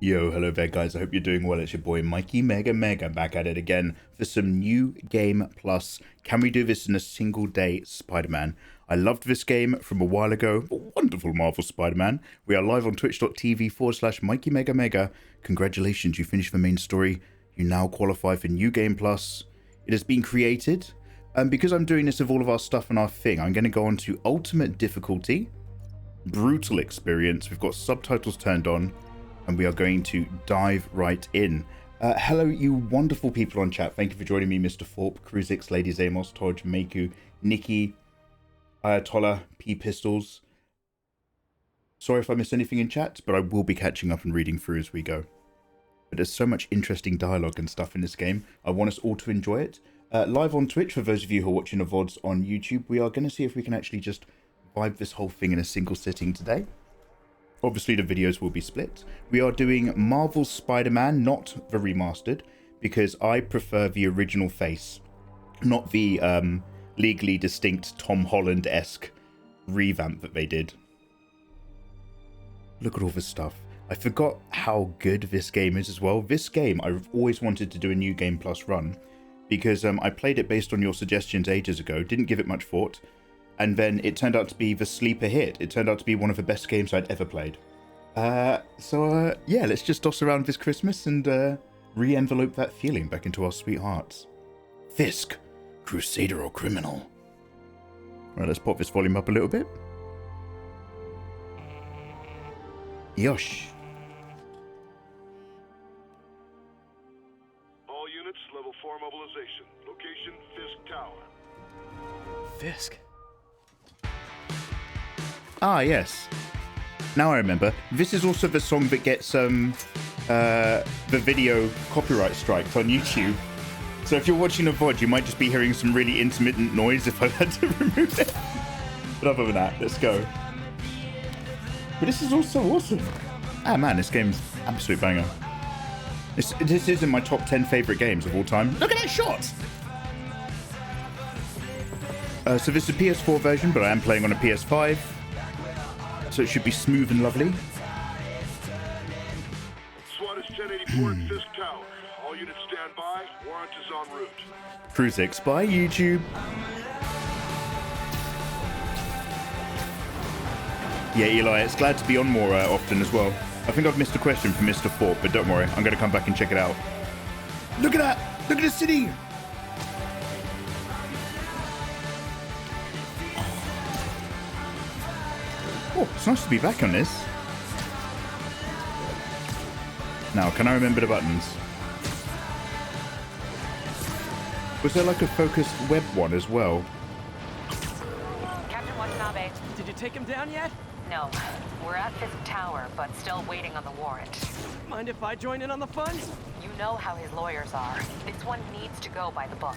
Yo, hello there guys, I hope you're doing well. It's your boy Mikey Mega back at it again for some new game plus. Can we do this in a single day Spider-Man? I loved this game from a while ago, a wonderful Marvel Spider-Man. We are live on twitch.tv/Mikey Mega. Congratulations, you finished the main story. You now qualify for new game plus. It has been created, and because I'm doing this with all of our stuff and our thing, I'm going to go on to ultimate difficulty, brutal experience. We've got subtitles turned on, and we are going to dive right in. Hello, you wonderful people on chat. Thank you for joining me, Mr. Thorpe, Cruzix, Lady Zamos, Todge, Meku, Nikki, Ayatollah, P Pistols. Sorry if I missed anything in chat, but I will be catching up and reading through as we go. But there's so much interesting dialogue and stuff in this game. I want us all to enjoy it. Live on Twitch, for those of you who are watching the VODs on YouTube, we are going to see if we can actually just vibe this whole thing in a single sitting today. Obviously, the videos will be split. We are doing Marvel's Spider-Man, not the remastered, because I prefer the original face, not the legally distinct Tom Holland-esque revamp that they did. Look at all this stuff. I forgot how good this game is as well. This game, I've always wanted to do a new Game Plus run, because I played it based on your suggestions ages ago, didn't give it much thought, and then it turned out to be the sleeper hit. It turned out to be one of the best games I'd ever played. Yeah, let's just toss around this Christmas and re-envelope that feeling back into our sweet hearts. Fisk, Crusader or Criminal? Right, let's pop this volume up a little bit. Yosh. All units, level 4 mobilization. Location, Fisk Tower. Fisk? Ah, yes. Now I remember. This is also the song that gets the video copyright strikes on YouTube. So if you're watching a VOD, you might just be hearing some really intermittent noise if I had to remove it. But other than that, let's go. But this is also awesome. Ah man, this game's absolute banger. This is in my top 10 favorite games of all time. Look at that shot! So this is a PS4 version, but I am playing on a PS5. So it should be smooth and lovely. SWAT is 1084 at Fisk Tower. All units stand by. Warrant is en route. Cruzix by YouTube. Yeah, Eli, it's glad to be on more often as well. I think I've missed a question from Mr. Thorpe, but don't worry, I'm going to come back and check it out. Look at that! Look at the city! Oh, it's nice to be back on this. Now, can I remember the buttons? Was there like a focused web one as well? Captain Watanabe. Did you take him down yet? No, we're at Fisk Tower, but still waiting on the warrant. Mind if I join in on the fun? You know how his lawyers are. This one needs to go by the book.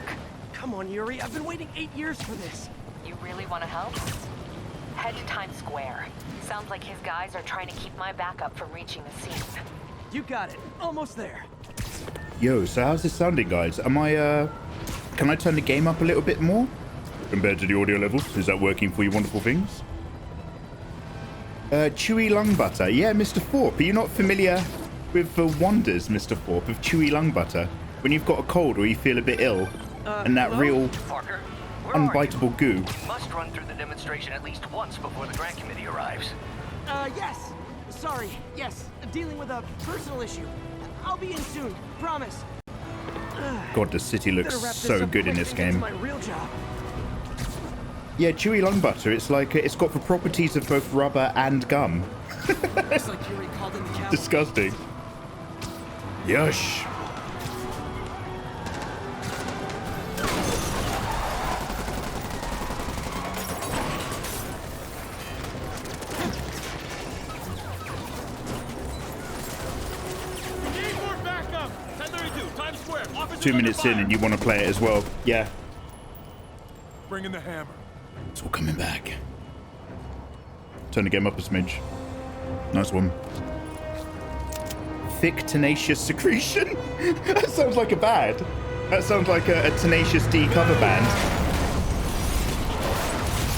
Come on, Yuri. I've been waiting 8 years for this. You really want to help? Head to Times Square. Sounds like his guys are trying to keep my backup from reaching the scene. You got it. Almost there. Yo, so how's this sounding, guys? Am I, can I turn the game up a little bit more? Compared to the audio levels? Is that working for you wonderful things? Chewy lung butter. Yeah, Mr. Thorpe, are you not familiar with the wonders, Mr. Thorpe, of chewy lung butter? When you've got a cold or you feel a bit ill, and that hello? real Parker, unbiteable goo. you must run through the demonstration at least once before the grant committee arrives. Yes. Sorry. Yes. Dealing with a personal issue. I'll be in soon. Promise. God, the city looks Better wrap this so up good in quick this and get to game. my real job. Yeah, chewy lung butter. It's like, it's got the properties of both rubber and gum. Looks like Yuri called in the count. Disgusting. Yush. 2 minutes in and you want to play it as well. Yeah. Bring in the hammer. It's all coming back. Turn the game up a smidge. Nice one. Thick Tenacious Secretion? That sounds like a band. That sounds like a Tenacious D cover band.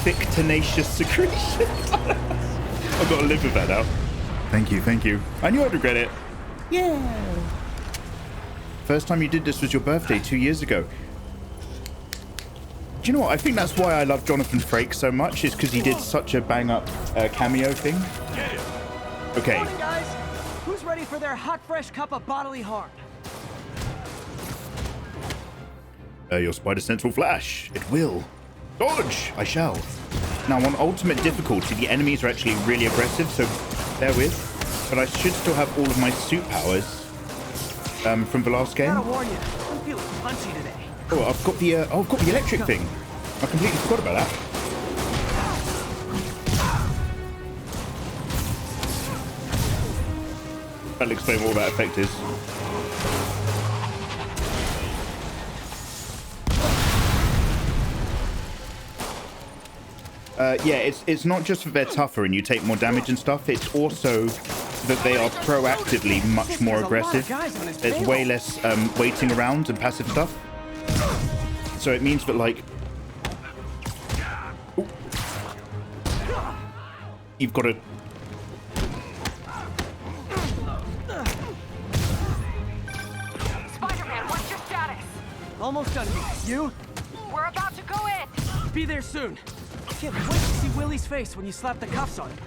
Thick Tenacious Secretion. I've got to live with that now. Thank you, thank you. I knew I'd regret it. Yeah. First time you did this was your birthday 2 years ago. Do you know what? I think that's why I love Jonathan Frakes so much, is because he did such a bang-up cameo thing. Okay. Morning, guys. Who's ready for their hot, fresh cup of bodily harm? Your spider sense will flash. It will. Dodge! I shall. Now, on ultimate difficulty, the enemies are actually really aggressive, so bear with. But I should still have all of my suit powers from the last game. Gotta warn you, I'm feeling punchy today. Oh, I've got the electric thing. I completely forgot about that. That'll explain what that effect is. Yeah, it's not just that they're tougher and you take more damage and stuff. It's also that they are proactively much more aggressive. There's way less waiting around and passive stuff. So it means that, like, ooh, you've got to... Spider-Man, what's your status? Almost done here. You? We're about to go in. Be there soon. Can't wait to see Willie's face when you slap the cuffs on him.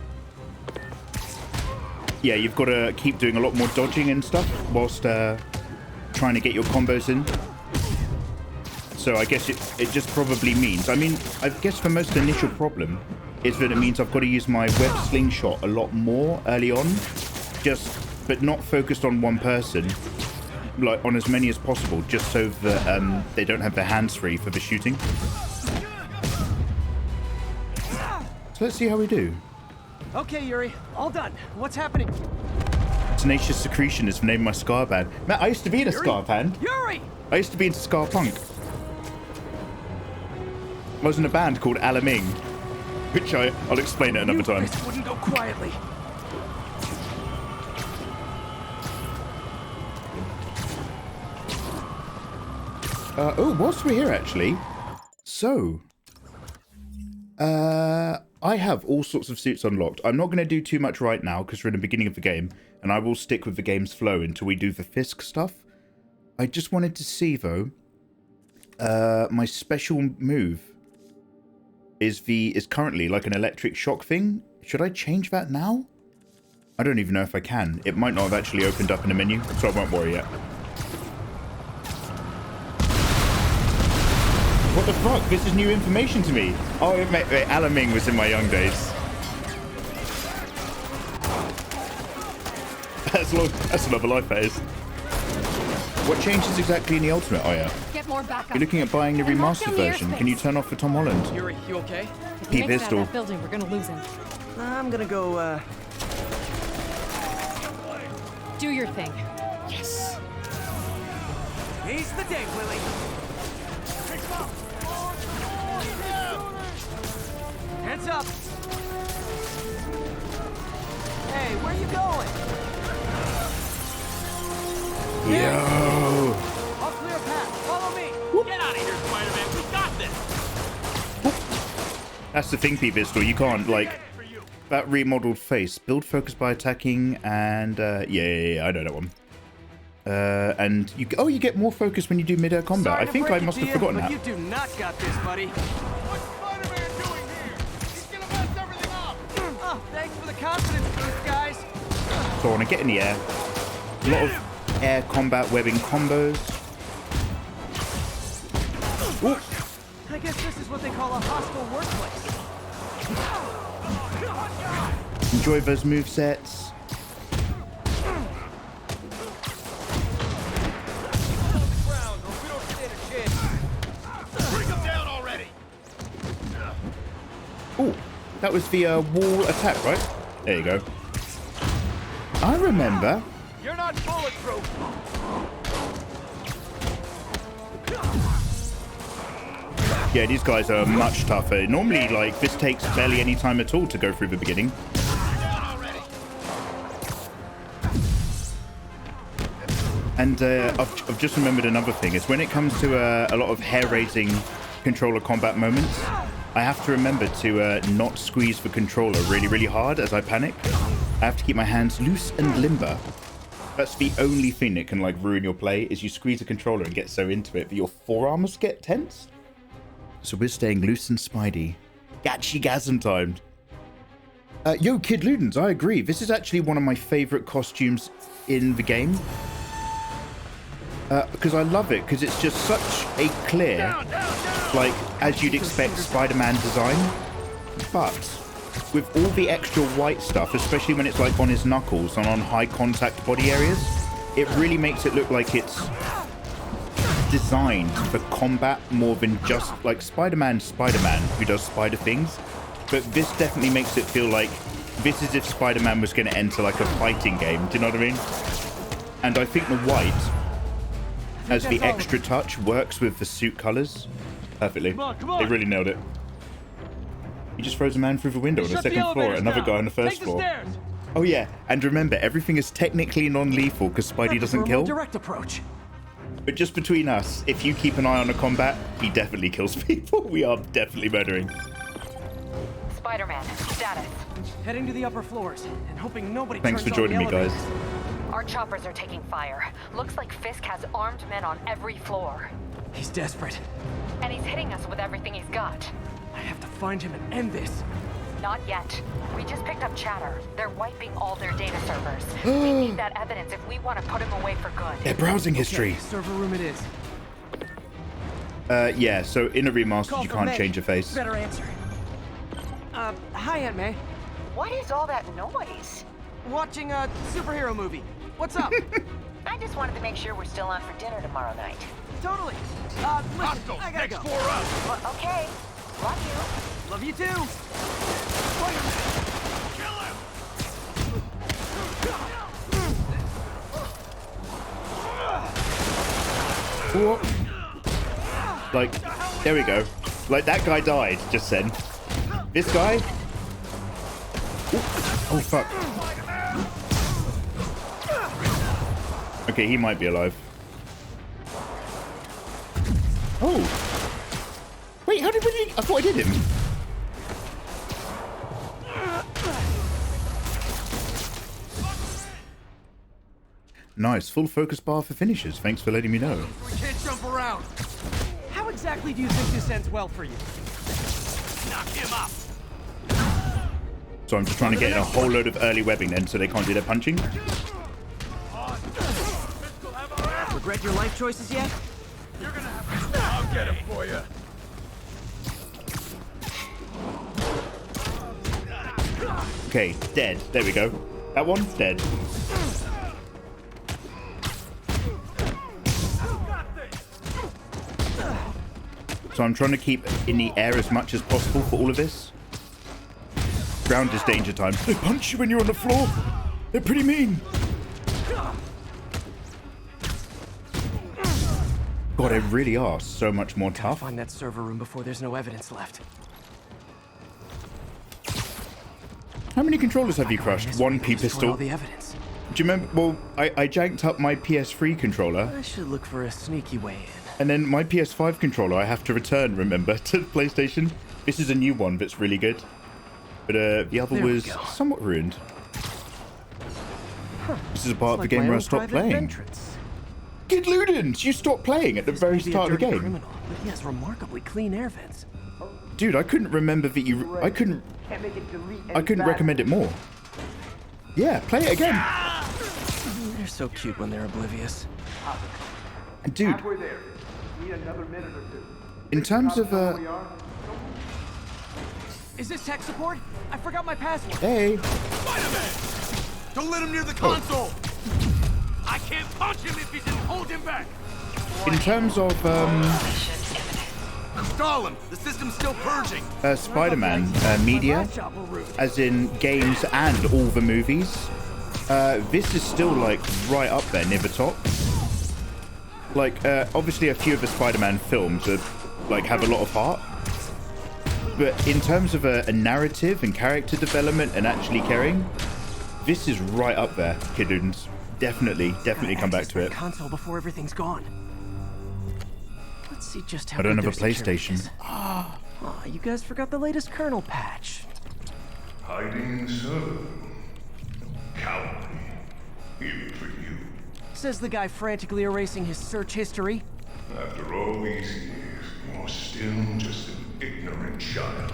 Yeah, you've got to keep doing a lot more dodging and stuff whilst trying to get your combos in. So I guess it just probably means... I mean, I guess the most initial problem is that it means I've got to use my web slingshot a lot more early on. But not focused on one person. Like, on as many as possible, just so that they don't have their hands free for the shooting. So let's see how we do. Okay, Yuri, all done. What's happening? Tenacious Secretion is the name of my ska band. Man, I used to be in a ska band. Yuri! I used to be into ska punk. I was in a band called Alaming, which I'll explain at another time. This wouldn't go quietly. Oh, whilst we're here, actually. So, I have all sorts of suits unlocked. I'm not going to do too much right now because we're in the beginning of the game, and I will stick with the game's flow until we do the Fisk stuff. I just wanted to see, though, my special move is currently like an electric shock thing. Should I change that now? I don't even know if I can. It might not have actually opened up in the menu, so I won't worry yet. What the fuck? This is new information to me. Oh, Alan Ming was in my young days. That's another life, that is. What changes exactly in the Ultimate? Oh, yeah. Get more backup. You're looking at buying the remastered version. Can you turn off for Tom Holland? Yuri, you okay? P pistol. That building, we're gonna lose him. I'm gonna go, Do your thing. Yes. He's the day, Willie. Heads up. Hey, where you going? Yo. I'll clear a path. Follow me. Get out of here, Spider-Man. We got this. That's the thing, P pistol. You can't, like, that remodeled face. Build focus by attacking and, yeah, I know that one. And you get more focus when you do mid-air combat. Sorry I think I must have forgotten but that. You do not got this, buddy. What's Spider-Man doing here? He's gonna mess everything up! Oh, thanks for the confidence boost, guys. So I want to get in the air. A lot of air combat webbing combos. Ooh. I guess this is what they call a hostile workplace. Enjoy those movesets. Oh, that was the wall attack, right? There you go. I remember. You're not bulletproof. Yeah, these guys are much tougher. Normally, like, this takes barely any time at all to go through the beginning. And I've just remembered another thing. Is when it comes to a lot of hair-raising controller combat moments, I have to remember to not squeeze the controller really, really hard as I panic. I have to keep my hands loose and limber. That's the only thing that can like ruin your play is you squeeze a controller and get so into it that your forearms get tense. So we're staying loose and Spidey. Gachi-gasm timed. Yo, Kid Ludens, I agree. This is actually one of my favorite costumes in the game. Because I love it, because it's just such a clear, like, as you'd expect, Spider-Man design. But with all the extra white stuff, especially when it's like on his knuckles and on high contact body areas, it really makes it look like it's designed for combat more than just like Spider-Man who does spider things. But this definitely makes it feel like this is if Spider-Man was going to enter like a fighting game. Do you know what I mean? And I think the white, as the extra touch, works with the suit colors perfectly. Come on. They really nailed it. He just throws a man through the window on the second floor, another guy on the first floor. Oh yeah, and remember, everything is technically non-lethal because Spidey doesn't kill. Direct approach. But just between us, if you keep an eye on the combat, he definitely kills people. We are definitely murdering. Spider-Man, status. Heading to the upper floors and hoping nobody Thanks for turns on joining me, the guys. elevators. Our choppers are taking fire. Looks like Fisk has armed men on every floor. He's desperate. And he's hitting us with everything he's got. I have to find him and end this. Not yet. We just picked up chatter. They're wiping all their data servers. We need that evidence if we want to put him away for good. Their browsing history. Okay, server room it is. Yeah, so in a remastered, Call you from can't May. change your face. Better answer. Hi, Aunt May. What is all that noise? Watching a superhero movie. What's up? I just wanted to make sure we're still on for dinner tomorrow night. Totally. Listen, I gotta go. Well, okay. Love you. Love you too. Whoa. Like, there we go. Like, that guy died just then. This guy? Ooh. Oh, fuck. Okay, he might be alive. Oh. Wait, how did we... I thought I did him. Nice. Full focus bar for finishers. Thanks for letting me know. We can't jump around. How exactly do you think this ends well for you? Knock him up. So I'm just trying to get in a whole load of early webbing then so they can't do their punching. Regret your life choices yet? I'll get him for you. Okay, dead. There we go. That one, dead. So I'm trying to keep in the air as much as possible for all of this. Ground is danger time. They punch you when you're on the floor. They're pretty mean. God, they really are so much more Gotta tough. find that server room before there's no evidence left. How many controllers have you crushed? One P Destroy pistol. all the evidence. Do you remember? Well, I janked up my PS3 controller, I should look for a sneaky way in. and then my PS5 controller I have to return, remember, to the PlayStation. This is a new one that's really good. But the other There we was go. somewhat ruined. This is a part of the Like game my where I own stopped private playing. vengeance. Kid Ludens, you stopped playing at the This very may be a start of the dirty game. criminal, but he has remarkably clean air vents. Dude, I couldn't remember that you... I couldn't recommend it more. Yeah, play it again. They're so cute when they're oblivious. Dude, in terms of... Is this tech support? I forgot my password. Hey. Spider-Man! Don't let him near the console! I can't punch him if he can hold him back! In terms of Stall him! The system's still purging! Spider-Man media, as in games and all the movies, this is still like right up there near the top. Like obviously a few of the Spider-Man films are, like have a lot of heart, but in terms of a narrative and character development and actually caring, this is right up there, Kid Ludens. Definitely come back to it. Console before everything's gone. Let's see just how I don't good have a their security PlayStation. is. Aw, you guys forgot the latest kernel patch. Hiding so cowardly. Even for you. Says the guy frantically erasing his search history. After all these years, you're still just an ignorant child.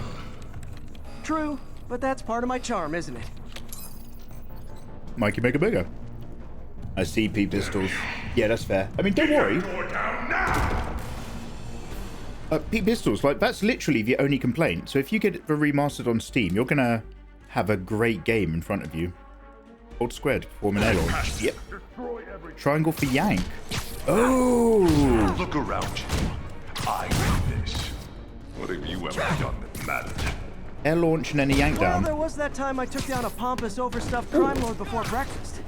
True, but that's part of my charm, isn't it? Mikey Mega Mega. I see P-Pistols. Yeah, that's fair. I mean, don't worry. P-Pistols, like, that's literally the only complaint. So if you get it remastered on Steam, you're gonna have a great game in front of you. Hold squared, perform an air launch. Yep. Triangle for yank. Oh! Look around you. I did this. What have you ever done that mattered? Air launch and then a yank Well, down. there was that time I took down a pompous, overstuffed crime lord before breakfast.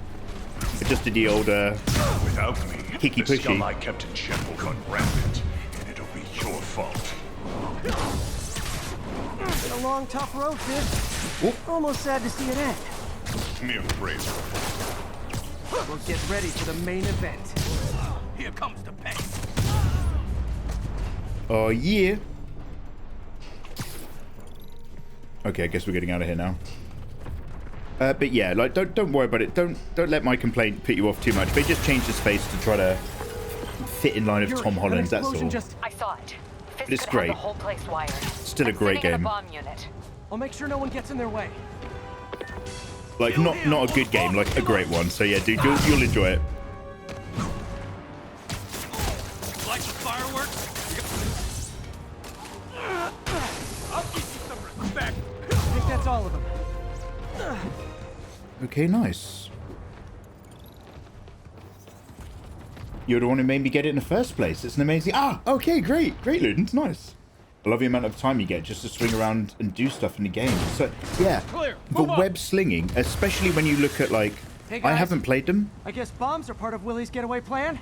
I just did the old, Without me, Kicky the pushy. scum I kept in check will run rampant, and it'll be your fault. Been a long, tough road, Fizz. Almost sad to see it end. Mere phrase. We'll get ready for the main event. Here comes the pain. oh yeah. Okay, I guess we're getting out of here now. But yeah, like, don't worry about it. Don't let my complaint put you off too much. They just changed his face to try to fit in line of Yuri, Tom an Holland. That's explosion all. just... I saw it. Fizz It's could great. have the whole place wired. Still a I'm great sitting in game. a bomb unit. I'll make sure no one gets in their way. Like, not a good game, like a great one. So yeah, dude, you'll enjoy it. Like the fireworks? I'll give you some respect. I think that's all of them. Okay, nice. You're the one who made me get it in the first place. It's an amazing... Ah, okay, great, Ludens, nice. I love the amount of time you get just to swing around and do stuff in the game. So, yeah, Clear. the Move on. web slinging, especially when you look at, like... Hey, I guys. haven't played them, I guess bombs are part of Willie's getaway plan?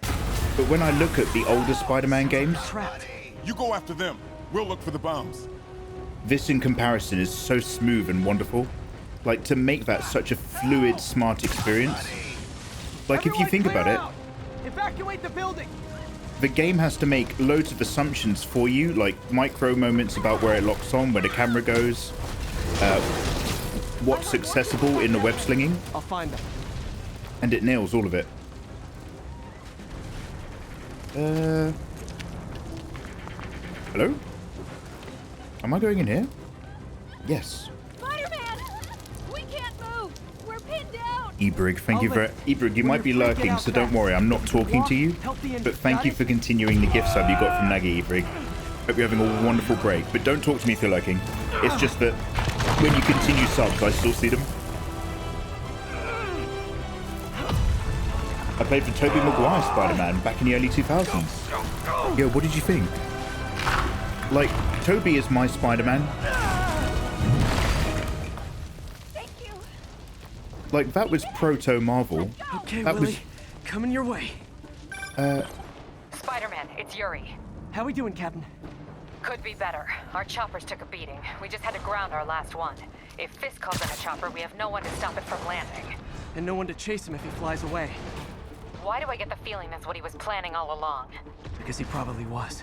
but when I look at the older Spider-Man games, Trapped. You go after them. We'll look for the bombs. this in comparison is so smooth and wonderful. Like, to make that such a fluid, smart experience. Like, if you Everyone think clear about it, out. Evacuate the building. the game has to make loads of assumptions for you, like micro moments about where it locks on, where the camera goes, what's accessible in the web slinging, I'll find them. and it nails all of it. Hello? Am I going in here? Yes. Spider-Man! We can't move! We're pinned down! Ebrig, thank you for... Ebrig, you When might be you're free, get lurking, out so don't fast. worry, I'm not talking to you. Help the But thank you for continuing the gift sub you got from Nagi, Ebrig. Hope you're having a wonderful break, but don't talk to me if you're lurking. It's just that when you continue subs, I still see them. I played for Tobey Maguire Spider-Man back in the early 2000s. Yo, what did you think? Like, Tobey is my Spider-Man. Thank you! Like, that was proto-Marvel. Okay, That Willie. was- Coming your way. Spider-Man, it's Yuri. How we doing, Captain? Could be better. Our choppers took a beating. We just had to ground our last one. If Fizz calls in a chopper, we have no one to stop it from landing. And no one to chase him if he flies away. Why do I get the feeling that's what he was planning all along? Because he probably was.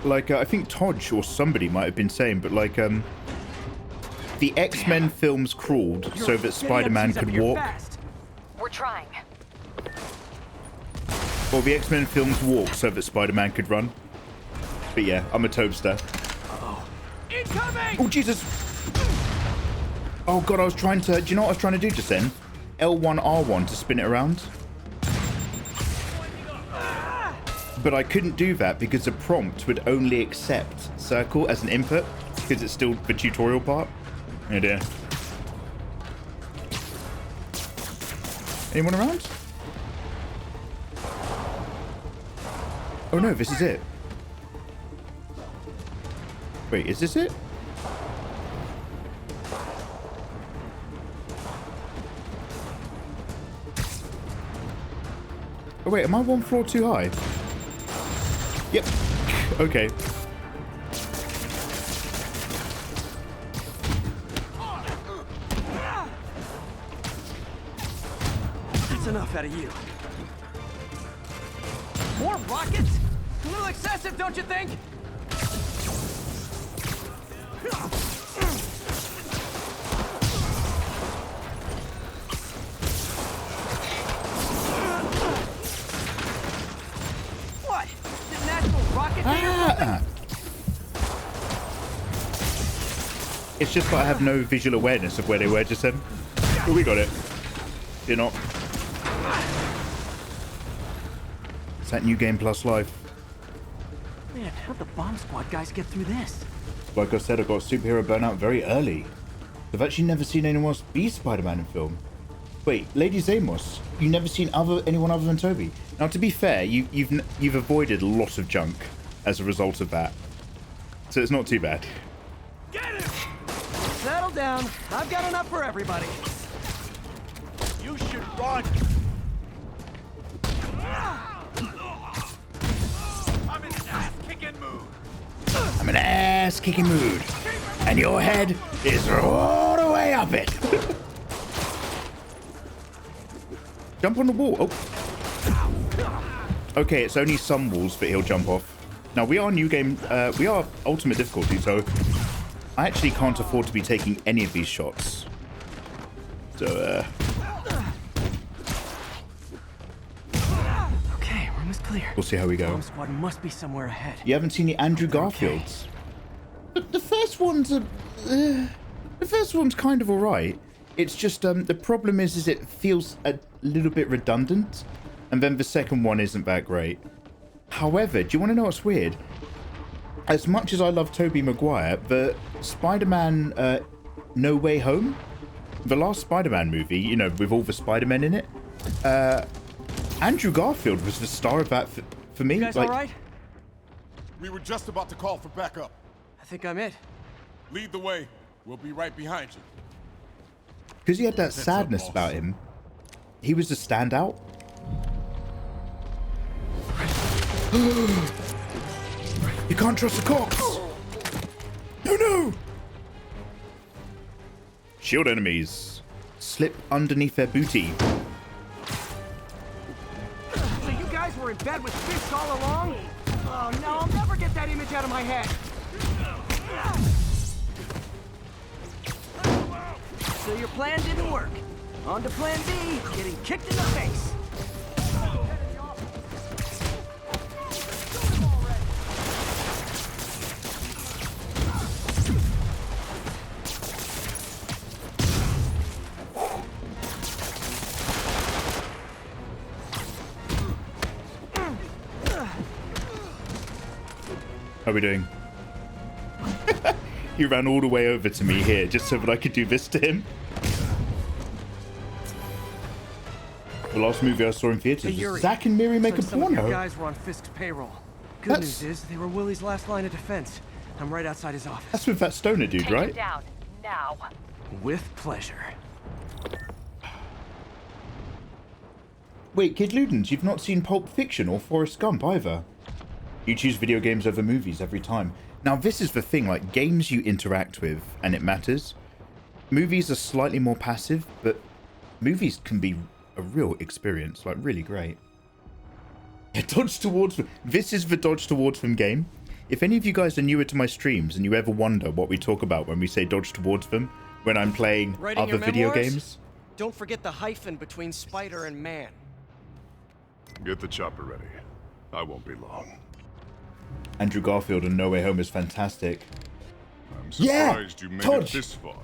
Like, I think Todge or somebody might have been saying, but like, the X-Men films crawled so Yuri, that get Spider-Man EMTs up could here walk, fast. We're trying. or the X-Men films walked so that Spider-Man could run. But yeah, I'm a Tobster. Incoming! Oh, Jesus! Oh god, I was trying to... Do you know what I was trying to do just then? L1, R1 to spin it around. But I couldn't do that because the prompt would only accept circle as an input, because it's still the tutorial part. Oh dear. Anyone around? Oh no, this is it. Wait, is this it? Oh wait, am I one floor too high? Yep. Okay. That's enough out of you. More rockets? A little excessive, don't you think? It's just that I have no visual awareness of where they were just then. Oh, we got it. You're not. It's that New Game Plus Life. Man, how'd the bomb squad guys get through this? Like I said, I got superhero burnout very early. I've actually never seen anyone else be Spider-Man in film. Wait, Lady Zamos, you've never seen anyone other than Toby? Now, to be fair, you've avoided a lot of junk as a result of that, so it's not too bad. Get him! Settle down. I've got enough for everybody. You should run. I'm in an ass-kicking mood. I'm in an ass-kicking mood, and your head is all the way up it. Jump on the wall. Oh. Okay, it's only some walls that he'll jump off. Now, we are new game. We are ultimate difficulty, so I actually can't afford to be taking any of these shots. So, Okay, room is clear. we'll see how we go. Bomb squad must be somewhere ahead. You haven't seen the Andrew Garfields? But the first one's kind of alright. It's just the problem is it feels a little bit redundant, and then the second one isn't that great. However, do you want to know what's weird? As much as I love Tobey Maguire, the Spider-Man No Way Home, the last Spider-Man movie, you know, with all the Spider-Men in it, Andrew Garfield was the star of that for me. You guys like, all right? We were just about to call for backup. I think I'm it. Lead the way. We'll be right behind you. because he had that sadness about him, he was a standout. You can't trust the cops. No. Shield enemies. Slip underneath their booty. So you guys were in bed with Fisk all along? Oh no, I'll never get that image out of my head. So your plan didn't work. On to plan B, getting kicked in the face. How are we doing? He ran all the way over to me here just so that I could do this to him. The last movie I saw in theaters Hey, Yuri. was Zack and Miri make a Some of your porno. guys were on Fisk's payroll. Good news is they were Willie's last line of defense. I'm right outside his office. That's with that stoner dude, Take right? him down now. With pleasure. Wait, Kid Ludens, you've not seen Pulp Fiction or Forrest Gump either. You choose video games over movies every time. Now, this is the thing, like, games you interact with, and it matters. Movies are slightly more passive, but movies can be a real experience, like, really great. Yeah, dodge towards... This is the dodge towards them game. If any of you guys are newer to my streams and you ever wonder what we talk about when we say dodge towards them, when I'm playing Writing other your video memoirs? games... Don't forget the hyphen between spider and man. Get the chopper ready. I won't be long. Andrew Garfield and No Way Home is fantastic. I'm Yeah, surprised you made Todd. it this far.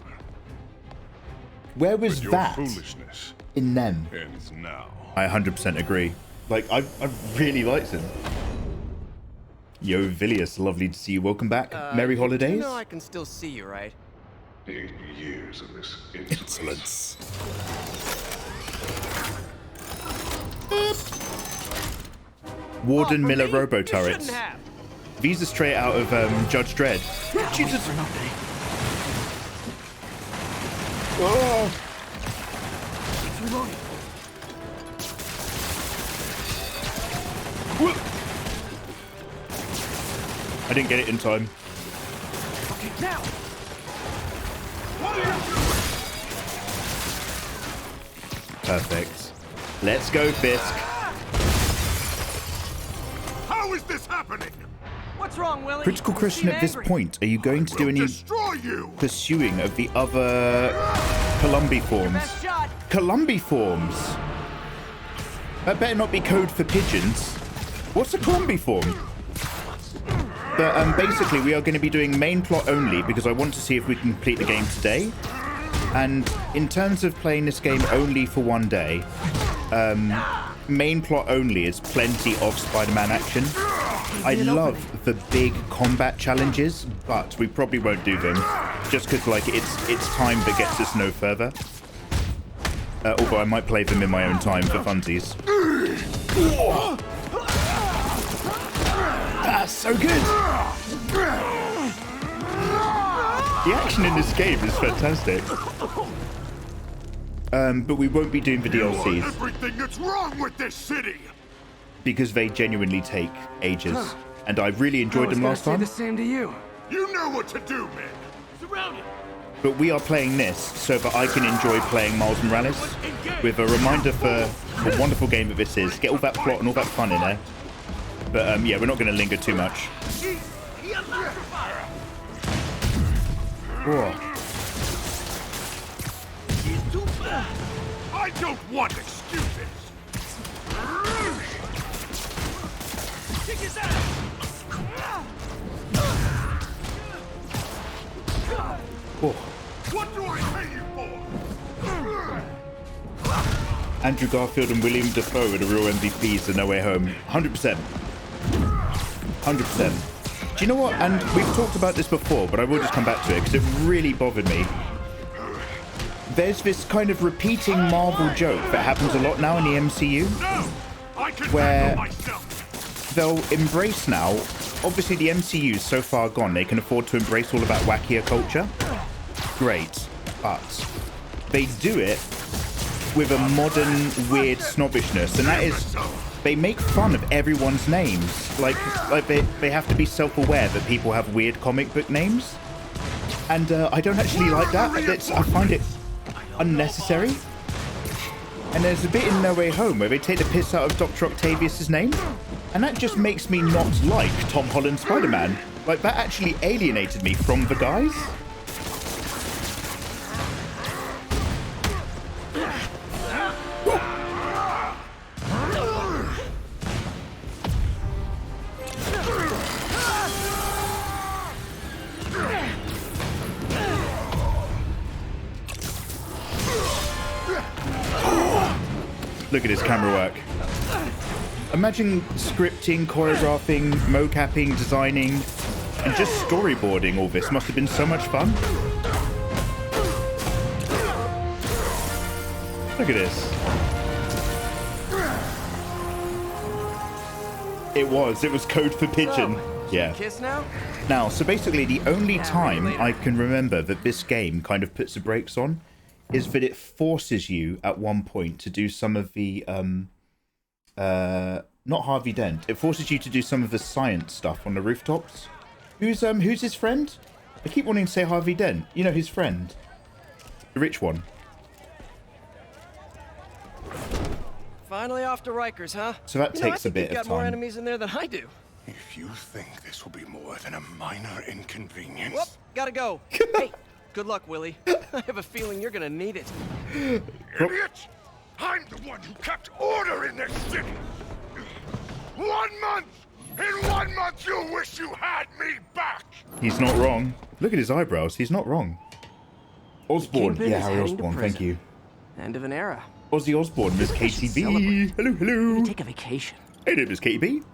Where was But your that foolishness in them? ends now. I 100% agree. Like, I really liked him. Yo, Villius, lovely to see you. Welcome back. Merry holidays. You know I can still see you, right? 8 years of this Insolence. Warden Miller Robo Turrets. These are straight out of Judge Dredd. Jesus. Oh. I didn't get it in time. Okay, now. Perfect. Let's go, Fisk. How is this happening? What's wrong, Willie? Critical You question seem at this angry. point. Are you going to do any Destroy you! pursuing of the other Columbiforms? Best shot. Columbiforms? That better not be code for pigeons. What's a Columbiform? But basically, we are going to be doing main plot only because I want to see if we can complete the game today. And in terms of playing this game only for one day, main plot only is plenty of Spider-Man action. I love the big combat challenges, but we probably won't do them just because like it's time that gets us no further. Although I might play them in my own time for funsies. That's so good! The action in this game is fantastic. But we won't be doing the DLCs. Everything that's wrong with this city. Because they genuinely take ages. And I really enjoyed them last time. The same to you. You know what to do, man. Surrounded. But we are playing this so that I can enjoy playing Miles Morales with a reminder for the wonderful game that this is. Get all that plot and all that fun in there. But yeah, we're not going to linger too much. Whoa. I don't want excuses. Kick his ass. Whoa. What do I pay you for? Andrew Garfield and William Dafoe are the real MVPs of No Way Home. 100%. 100%. Do you know what? And we've talked about this before, but I will just come back to it because it really bothered me. There's this kind of repeating Marvel joke that happens a lot now in the MCU. No, I can Where- handle myself. They'll embrace now. Obviously, the MCU is so far gone, they can afford to embrace all of that wackier culture. Great. But they do it with a modern, weird snobbishness. And that is, they make fun of everyone's names. Like they have to be self-aware that people have weird comic book names. And I don't actually like that. I find it unnecessary. And there's a bit in No Way Home where they take the piss out of Dr. Octavius's name. And that just makes me not like Tom Holland's Spider-Man. Like, that actually alienated me from the guys. Look at his camera work. Imagine scripting, choreographing, mocapping, designing, and just storyboarding all this. Must have been so much fun. Look at this. It was code for pigeon. Yeah. Kiss now? Now, so basically the only time I can remember that this game kind of puts the brakes on is that it forces you at one point to do some of the not Harvey Dent. It forces you to do some of the science stuff on the rooftops. Who's his friend? I keep wanting to say Harvey Dent. You know, his friend. The rich one. Finally off to Rikers, huh? So that takes a bit of You've got more time. enemies in there than I do. If you think this will be more than a minor inconvenience. Whoop, gotta go. Hey, good luck, Willie. I have a feeling you're gonna need it. Idiot! I'm the one who kept order in this city! 1 month! In 1 month you'll wish you had me back! He's not wrong. Look at his eyebrows. He's not wrong. Osborn. Kingpin Yeah, is Harry heading to Osborn. Thank prison. you. End of an era. Ozzy Osborn, Miss KTB. Hello, hello. Take a vacation. Hey there, Miss KTB.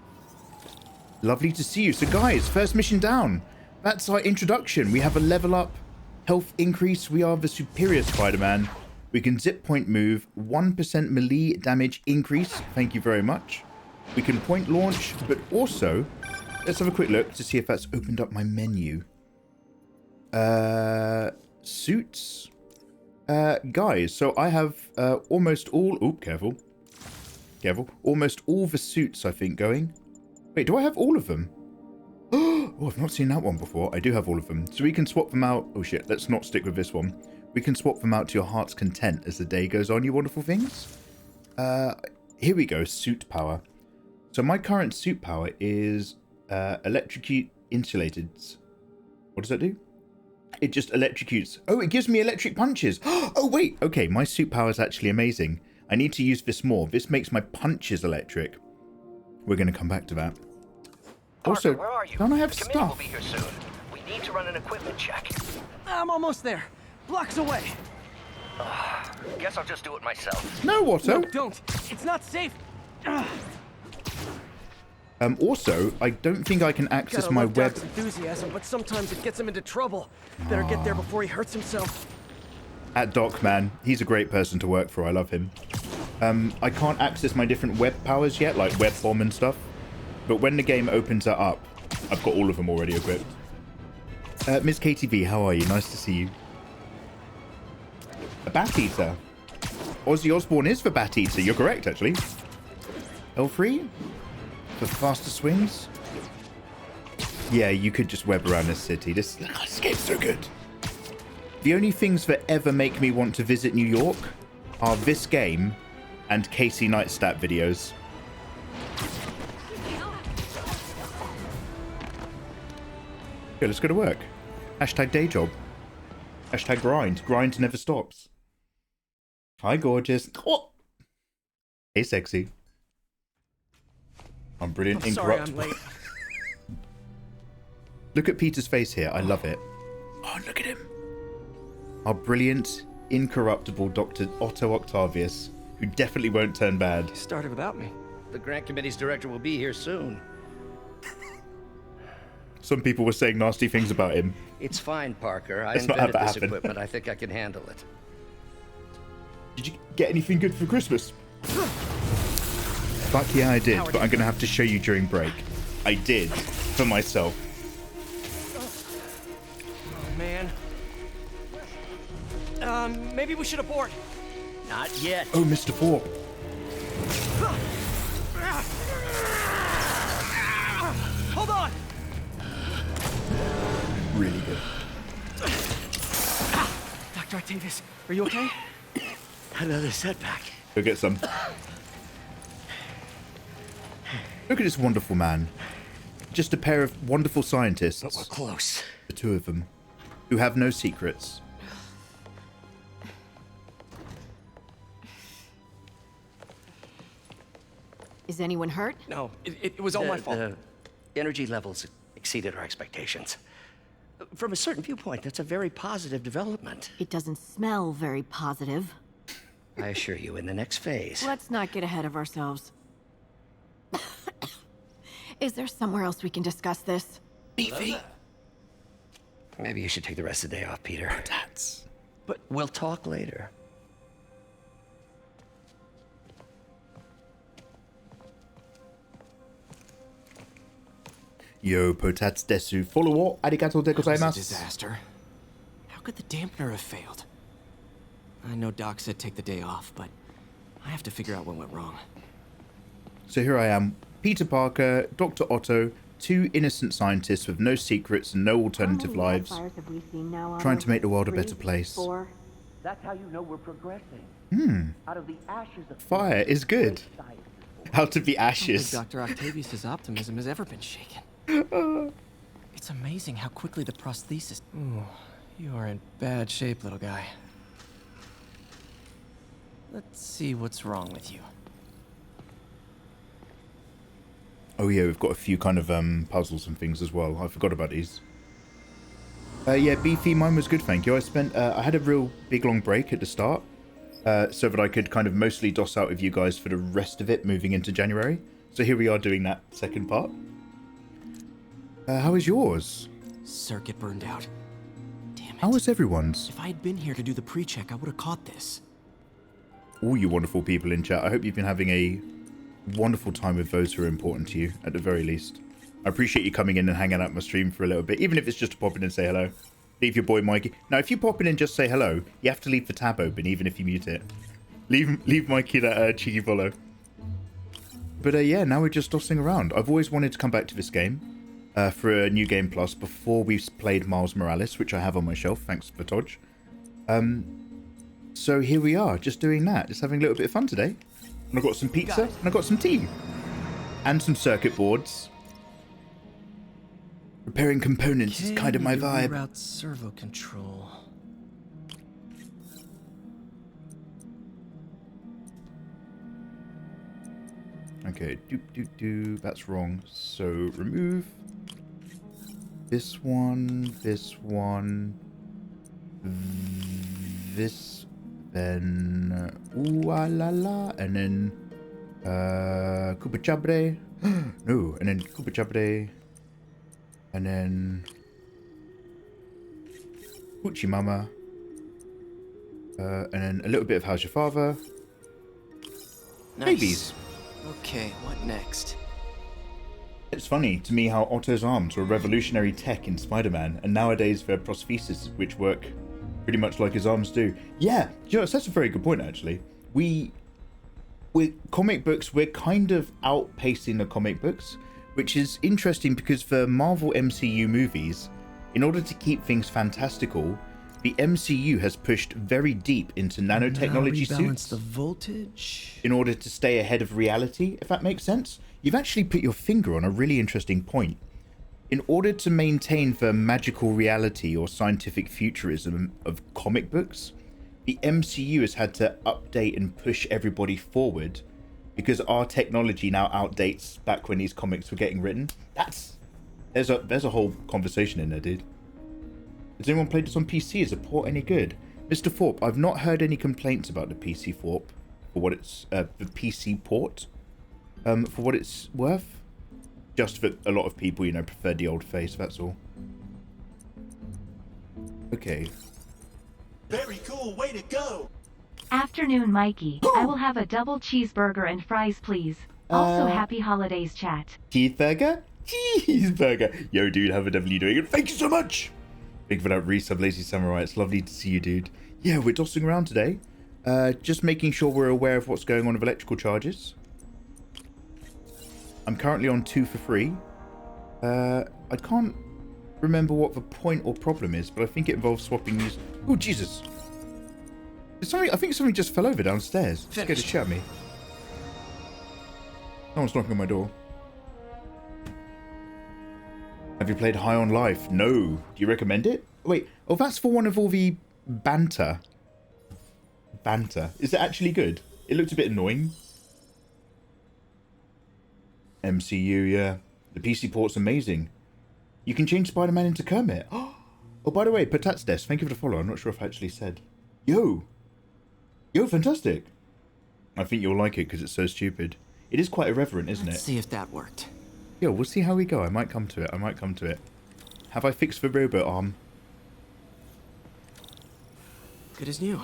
Lovely to see you. So, guys, first mission down. That's our introduction. We have a level up, health increase. We are the superior Spider-Man. We can zip point move, 1% melee damage increase. Thank you very much. We can point launch, but also, let's have a quick look to see if that's opened up my menu. Suits. Guys, so I have almost all... Oh, careful. Careful. Almost all the suits, I think, going. Wait, do I have all of them? Oh, I've not seen that one before. I do have all of them. So we can swap them out. Oh, shit. Let's not stick with this one. We can swap them out to your heart's content as the day goes on, you wonderful things. Here we go. Suit power. So my current suit power is electrocute insulated. What does that do? It just electrocutes. Oh, it gives me electric punches. Oh, wait. Okay, my suit power is actually amazing. I need to use this more. This makes my punches electric. We're going to come back to that. Also, Parker, where are you? don't I have The committee will stuff? be here soon. We need to run an equipment check. I'm almost there. Blocks away. Guess I'll just do it myself. No, Watto. No, don't. It's not safe. Also, I don't think I can access Gotta my love web. Doc's enthusiasm, but sometimes it gets him into trouble. Better get there before he hurts himself. At Doc, man. He's a great person to work for. I love him. I can't access my different web powers yet, like web bomb and stuff. But when the game opens that up, I've got all of them already equipped. Miss KTV, how are you? Nice to see you. A Bat Eater. Ozzy Osborn is for Bat Eater. You're correct, actually. L3? For faster swings? Yeah, you could just web around this city. This game's so good. The only things that ever make me want to visit New York are this game and Casey Neistat videos. Okay, let's go to work. Hashtag day job. Hashtag grind. Grind never stops. Hi, gorgeous. Oh. Hey, sexy. I'm brilliant. I'm sorry Incorrupt. I'm late. Look at Peter's face here. I love it. Oh, look at him. Our brilliant, incorruptible Dr. Otto Octavius, who definitely won't turn bad. Started without me. The grant committee's director will be here soon. Some people were saying nasty things about him. It's fine, Parker. I Let's not have invented that this happen. equipment. I think I can handle it. Did you get anything good for Christmas? Fuck yeah, I did, but I'm going to have to show you during break. I did, for myself. Oh, man. Maybe we should abort. Not yet. Oh, Mr. Four. Hold on. Really good. Dr. Octavius, are you okay? Another setback. Go get some. Look at this wonderful man. Just a pair of wonderful scientists. But we're close. The two of them. Who have no secrets. Is anyone hurt? No, it was all my fault. The energy levels exceeded our expectations. From a certain viewpoint, that's a very positive development. It doesn't smell very positive. I assure you, in the next phase. Let's not get ahead of ourselves. Is there somewhere else we can discuss this? Beefy. Maybe you should take the rest of the day off, Peter. That's... But we'll talk later. Yo, potats desu. Follow what? Arigato de That was a gozaimasu. disaster. How could the dampener have failed? I know Doc said take the day off, but I have to figure out what went wrong. So here I am, Peter Parker, Dr. Otto, two innocent scientists with no secrets and no alternative lives, trying to make the world a better place. That's how you know we're progressing. Out of the ashes of Fire is good. Out of the I don't ashes. think Dr. Octavius's optimism has ever been shaken. It's amazing how quickly the prosthesis... Ooh, you are in bad shape, little guy. Let's see what's wrong with you. Oh yeah, we've got a few kind of puzzles and things as well. I forgot about these. Yeah, Beefy, mine was good, thank you. I had a real big long break at the start, so that I could kind of mostly DOS out with you guys for the rest of it moving into January. So here we are doing that second part. How is yours? Circuit burned out. Damn it. How is everyone's? If I had been here to do the pre-check, I would have caught this. All you wonderful people in chat, I hope you've been having a wonderful time with those who are important to you, at the very least. I appreciate you coming in and hanging out my stream for a little bit, even if it's just to pop in and say hello. Leave your boy Mikey. Now, if you pop in and just say hello, you have to leave the tab open, even if you mute it. Leave Mikey that cheeky follow. But yeah, now we're just tossing around. I've always wanted to come back to this game for a New Game Plus before we've played Miles Morales, which I have on my shelf, thanks for Todge. So here we are, just doing that, just having a little bit of fun today. And I've got some pizza, and I've got some tea. And some circuit boards. Repairing components is kind of my vibe. Reroute servo control. Okay, that's wrong. So remove this one, this, then ooh la la, and then Koopa Chabre. No, and then Koopa Chabre, and then Hoochie Mama, and then a little bit of How's Your Father. Nice. Babies. Okay, what next? It's funny to me how Otto's arms were revolutionary tech in Spider-Man, and nowadays they're prostheses which work pretty much like his arms do. Yeah, you know, that's a very good point actually. With comic books, we're kind of outpacing the comic books, which is interesting because for Marvel MCU movies, in order to keep things fantastical, the MCU has pushed very deep into nanotechnology suits the voltage in order to stay ahead of reality, if that makes sense. You've actually put your finger on a really interesting point. In order to maintain the magical reality or scientific futurism of comic books, the MCU has had to update and push everybody forward because our technology now outdates back when these comics were getting written. There's a whole conversation in there, dude. Has anyone played this on PC? Is the port any good? Mr. Thorpe, I've not heard any complaints about the PC Thorpe for what it's the PC port for what it's worth. Just that a lot of people, you know, prefer the old face, that's all. Okay. Very cool, way to go! Afternoon, Mikey. I will have a double cheeseburger and fries, please. Also, happy holidays, chat. Cheeseburger? Cheeseburger. Yo, dude, how the devil are you doing? And thank you so much! Big for that resub, Lazy Samurai. It's lovely to see you, dude. Yeah, we're dossing around today. Just making sure we're aware of what's going on with electrical charges. I'm currently on 2 for 3. I can't remember what the point or problem is, but I think it involves swapping use. Oh, Jesus. I think something just fell over downstairs. It's scared the shit out of me. Someone's knocking on my door. Have you played High on Life? No. Do you recommend it? Wait. Oh, that's for one of all the banter. Banter. Is it actually good? It looked a bit annoying. MCU, yeah. The PC port's amazing. You can change Spider-Man into Kermit. Oh, by the way, Patat's Desk, thank you for the follow. I'm not sure if I actually said. Yo, fantastic. I think you'll like it because it's so stupid. It is quite irreverent, isn't it? Let's see if that worked. Yo, we'll see how we go. I might come to it. Have I fixed the robot arm? Good as new.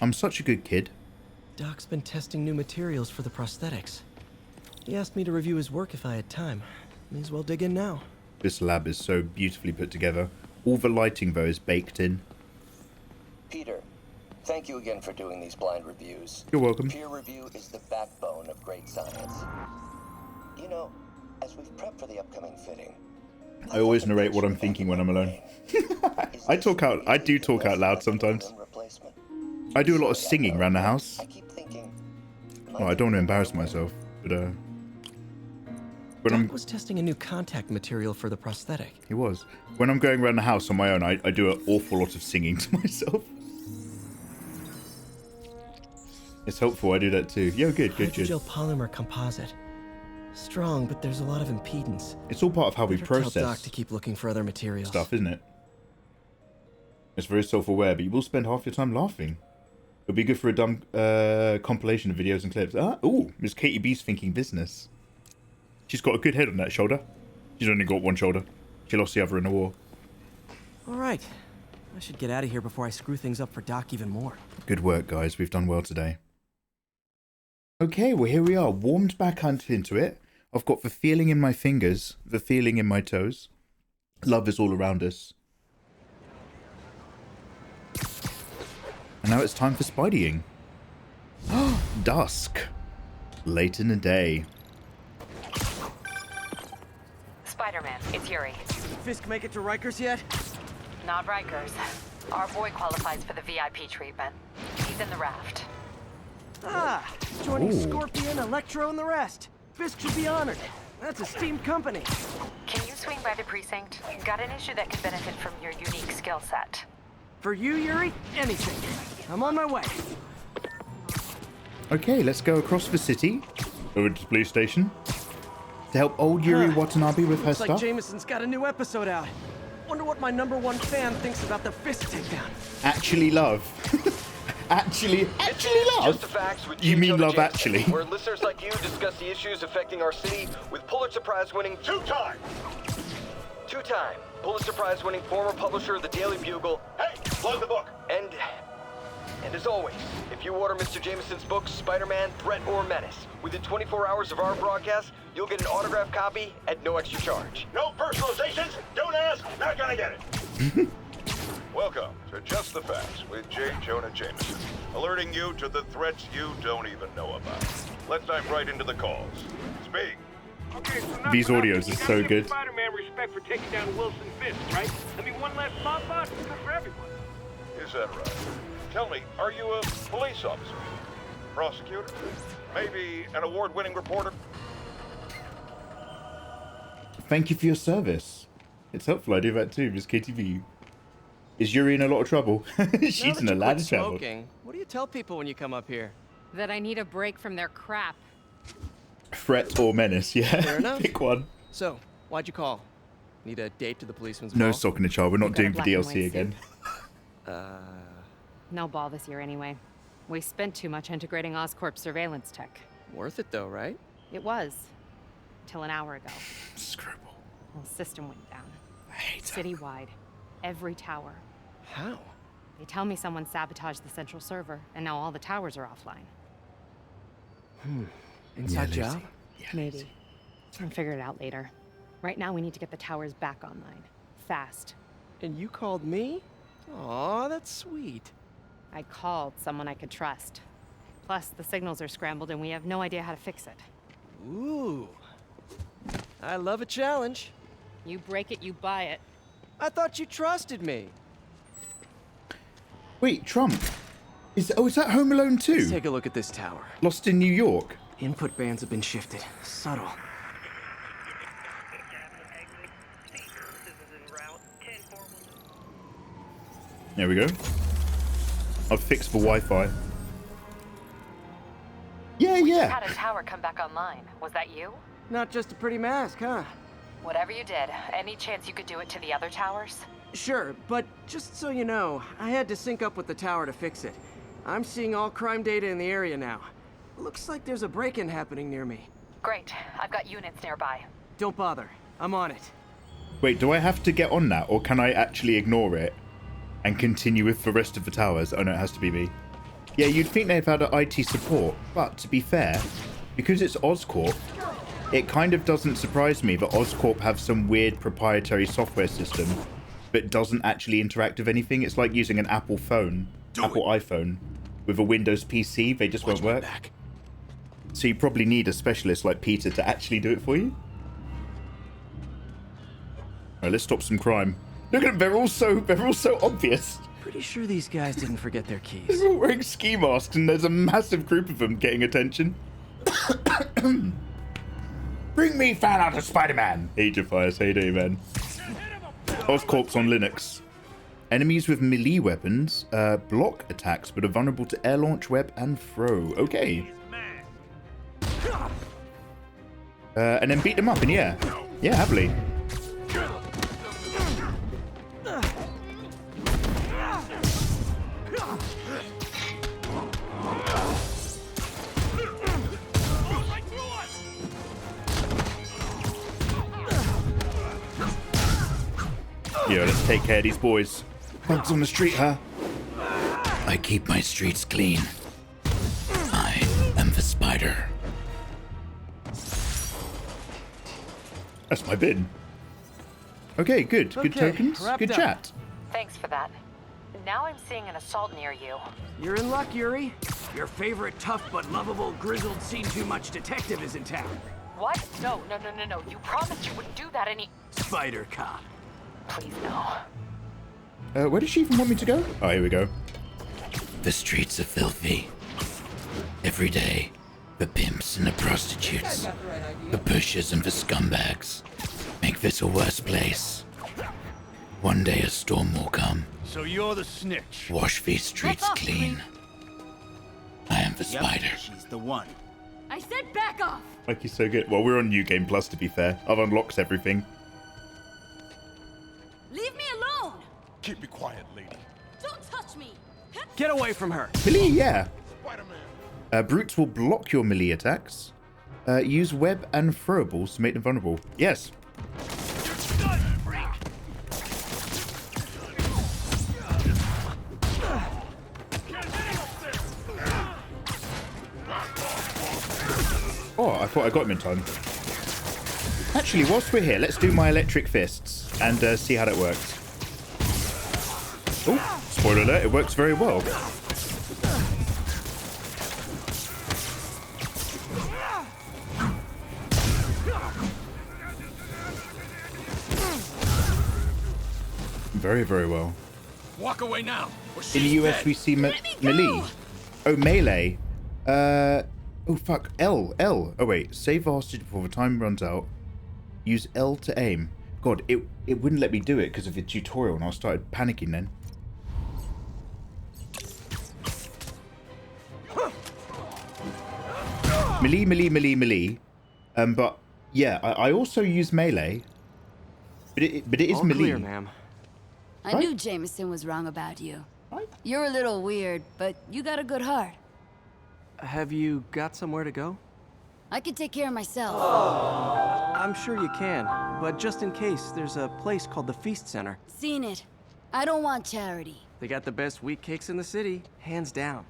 I'm such a good kid. Doc's been testing new materials for the prosthetics. He asked me to review his work if I had time. May as well dig in now. This lab is so beautifully put together. All the lighting, though, is baked in. Peter, thank you again for doing these blind reviews. You're welcome. Peer review is the backbone of great science. You know, as we've prepped for the upcoming fitting, I always narrate what I'm thinking when I'm alone. I do talk out loud sometimes. I do a lot of singing around the house. Oh, I don't want to embarrass myself, but Doc was testing a new contact material for the prosthetic. He was. When I'm going around the house on my own, I do an awful lot of singing to myself. It's helpful, I do that too. Yo, good. Hydrogel polymer composite. Strong, but there's a lot of impedance. It's all part of how we process tell Doc to keep looking for other materials. Stuff, isn't it? It's very self-aware, but you will spend half your time laughing. It'll be good for a dumb compilation of videos and clips. Ooh, Miss Katie B's thinking business. She's got a good head on that shoulder. She's only got one shoulder. She lost the other in the war. All right. I should get out of here before I screw things up for Doc even more. Good work, guys. We've done well today. Okay, well, here we are. Warmed back into it. I've got the feeling in my fingers, the feeling in my toes. Love is all around us. And now it's time for Spideying. Dusk. Late in the day. Spider-Man, it's Yuri. Fisk make it to Rikers yet? Not Rikers. Our boy qualifies for the VIP treatment. He's in the raft. Joining Scorpion, Electro, and the rest. Fisk should be honored. That's a steamed company. Can you swing by the precinct? Got an issue that could benefit from your unique skill set. For you, Yuri, anything. I'm on my way. Okay, let's go across the city, over to the police station, to help old Yuri Watanabe with her Looks like stuff. Jameson's got a new episode out. Wonder what my #1 fan thinks about the fist takedown. Actually love. actually love? Just the facts with You mean Jonah love Jameson, actually? Where listeners like you discuss the issues affecting our city with Pulitzer Prize winning two-time Pulitzer Prize winning former publisher of the Daily Bugle. Hey, plug the book. And as always, if you order Mr. Jameson's book, Spider-Man, Threat or Menace, within 24 hours of our broadcast, you'll get an autographed copy at no extra charge. No personalizations. Don't ask. Not gonna get it. Welcome to Just the Facts with J. Jonah Jameson, alerting you to the threats you don't even know about. Let's dive right into the calls. Speak. Okay, so These audios are so good. Spider-Man respect for taking down Wilson Fisk, right? I mean, one less mob boss is good for everyone. Is that right? Tell me, are you a police officer? Prosecutor? Maybe an award-winning reporter? Thank you for your service. It's helpful I do that too, Miss KTV. Is Yuri in a lot of trouble? She's in a lot of trouble. Smoking, what do you tell people when you come up here? That I need a break from their crap. Threat or menace, yeah. Fair enough. Pick one. So, why'd you call? Need a date to the policeman's No ball? stalking a child. We're not got a doing the black and DLC white again. No ball this year anyway. We spent too much integrating Oscorp surveillance tech. Worth it though, right? It was. Till an hour ago. Screwball. The system went down. I hate that. Citywide. Every tower. How? They tell me someone sabotaged the central server, and now all the towers are offline. Inside Yeah, job? Lucy. Yeah, Maybe. Lucy. I'll figure it out later. Right now, we need to get the towers back online. Fast. And you called me? Aw, that's sweet. I called someone I could trust. Plus, the signals are scrambled, and we have no idea how to fix it. Ooh. I love a challenge. You break it, you buy it. I thought you trusted me. Wait, Trump. Is that Home Alone 2? Let's take a look at this tower. Lost in New York. Input bands have been shifted. Subtle. There we go. I've fixed the Wi-Fi. Yeah. Had a tower come back online. Was that you? Not just a pretty mask, huh? Whatever you did, any chance you could do it to the other towers? Sure, but just so you know, I had to sync up with the tower to fix it. I'm seeing all crime data in the area now. Looks like there's a break-in happening near me. Great. I've got units nearby. Don't bother. I'm on it. Wait, do I have to get on that, or can I actually ignore it and continue with the rest of the towers? Oh no, it has to be me. Yeah, you'd think they've had an IT support, but to be fair, because it's Oscorp, it kind of doesn't surprise me that Oscorp have some weird proprietary software system that doesn't actually interact with anything. It's like using an Apple phone, iPhone, with a Windows PC. They just won't work. So you probably need a specialist like Peter to actually do it for you. Alright, let's stop some crime. Look at them, they're all so obvious. Pretty sure these guys didn't forget their keys. They're all wearing ski masks and there's a massive group of them getting attention. Bring me fan out of Spider-Man. Age of Fires, heyday, man. Oscorp's on Linux. Enemies with melee weapons block attacks but are vulnerable to air launch, web, and throw. Okay. And then beat them up in the air. Yeah, happily. Yo, let's take care of these boys. Bugs on the street, huh? I keep my streets clean. I am the spider. That's my bin. Okay, good. Good tokens. Good chat. Thanks for that. Now I'm seeing an assault near you. You're in luck, Yuri. Your favorite tough but lovable, grizzled, seen-too-much detective is in town. What? No. You promised you wouldn't do that any... Spider cop. Please, no. Where does she even want me to go? Oh, here we go. The streets are filthy. Every day, the pimps and the prostitutes, the pushers and the scumbags make this a worse place. One day a storm will come. So you're the snitch. Wash these streets clean. I am the spider. She's the one. I said back off. Mikey's so good. Well, we're on New Game Plus, to be fair. I've unlocked everything. Leave me alone. Keep me quiet, lady. Don't touch me. Get away from her. Melee, yeah. Brutes will block your melee attacks. Use web and throwables to make them vulnerable. Yes. Oh, I thought I got him in time. Actually, whilst we're here, let's do my electric fists and see how that works. Oh, spoiler alert, it works very well. Very, very well. Walk away now. In the US, we see melee. Oh, melee. Oh, fuck. L. Oh, wait. Save hostage before the time runs out. Use L to aim. God, it wouldn't let me do it because of the tutorial, and I started panicking then. Melee. But, yeah, I also use melee. But it is melee. Clear, ma'am. I knew Jameson was wrong about you. You're a little weird, but you got a good heart. Have you got somewhere to go? I can take care of myself. I'm sure you can, but just in case, there's a place called the Feast Center. Seen it. I don't want charity. They got the best wheat cakes in the city, hands down.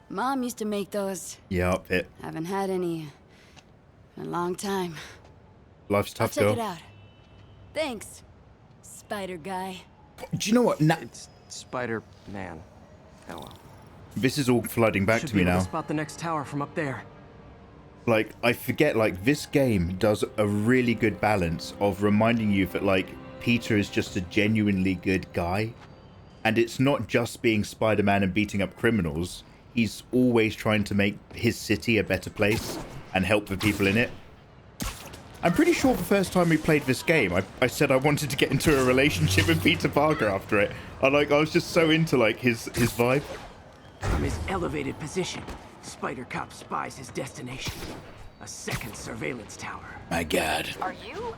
Mom used to make those. Yeah, up it. Haven't had any in a long time. Life's tough, I'll check girl. it out. Thanks, Spider Guy. Do you know what? It's Spider-Man. Oh well. This is all flooding back Should to me be able now. to spot the next tower from up there. Like, I forget, like, this game does a really good balance of reminding you that, like, Peter is just a genuinely good guy. And it's not just being Spider-Man and beating up criminals. He's always trying to make his city a better place and help the people in it. I'm pretty sure the first time we played this game, I said I wanted to get into a relationship with Peter Parker after it. I was just so into, like, his vibe. From his elevated position, Spider Cop spies his destination. A second surveillance tower. My God. Are you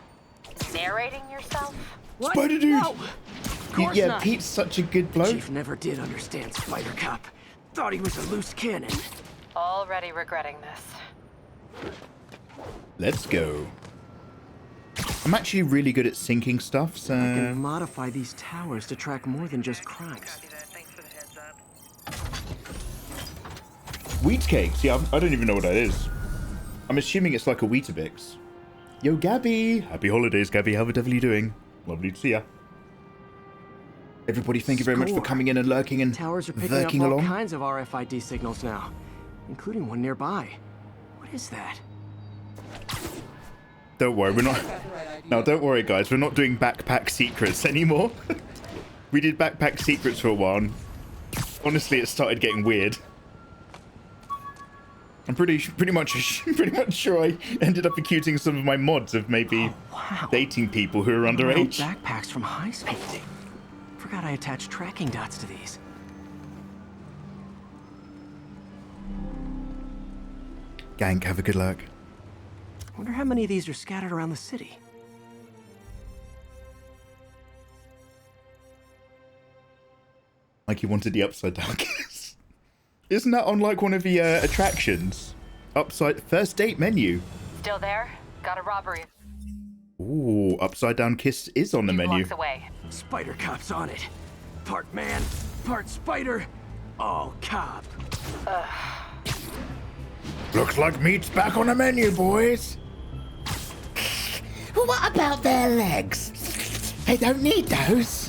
narrating yourself? What? Spider Dude! No. Of course Yeah, not. Pete's such a good bloke. Chief never did understand Spider Cop. Thought he was a loose cannon. Already regretting this. Let's go. I'm actually really good at syncing stuff, so... I can modify these towers to track more than just crimes. Wheat cakes? Yeah, I don't even know what that is. I'm assuming it's like a Weetabix. Yo, Gabby! Happy holidays, Gabby. How the devil are you doing? Lovely to see ya. Everybody, thank you very much for coming in and lurking and Towers are picking up lurking all along. kinds of RFID signals now, including one nearby. What is that? Don't worry, we're not... No, don't worry, guys. We're not doing backpack secrets anymore. We did backpack secrets for a while, and honestly, it started getting weird. I'm pretty much sure I ended up accusing some of my mods of maybe dating people who are underage. Backpacks from high school. Forgot I attached tracking dots to these. Gank, have a good luck. Wonder how many of these are scattered around the city. Like you wanted the upside down kiss. Isn't that on like one of the attractions? First date menu. Still there? Got a robbery. Ooh, upside down kiss is on the menu. Blocks away. Spider Cop's on it. Part man, part spider, all cop. Looks like meat's back on the menu, boys. What about their legs? They don't need those.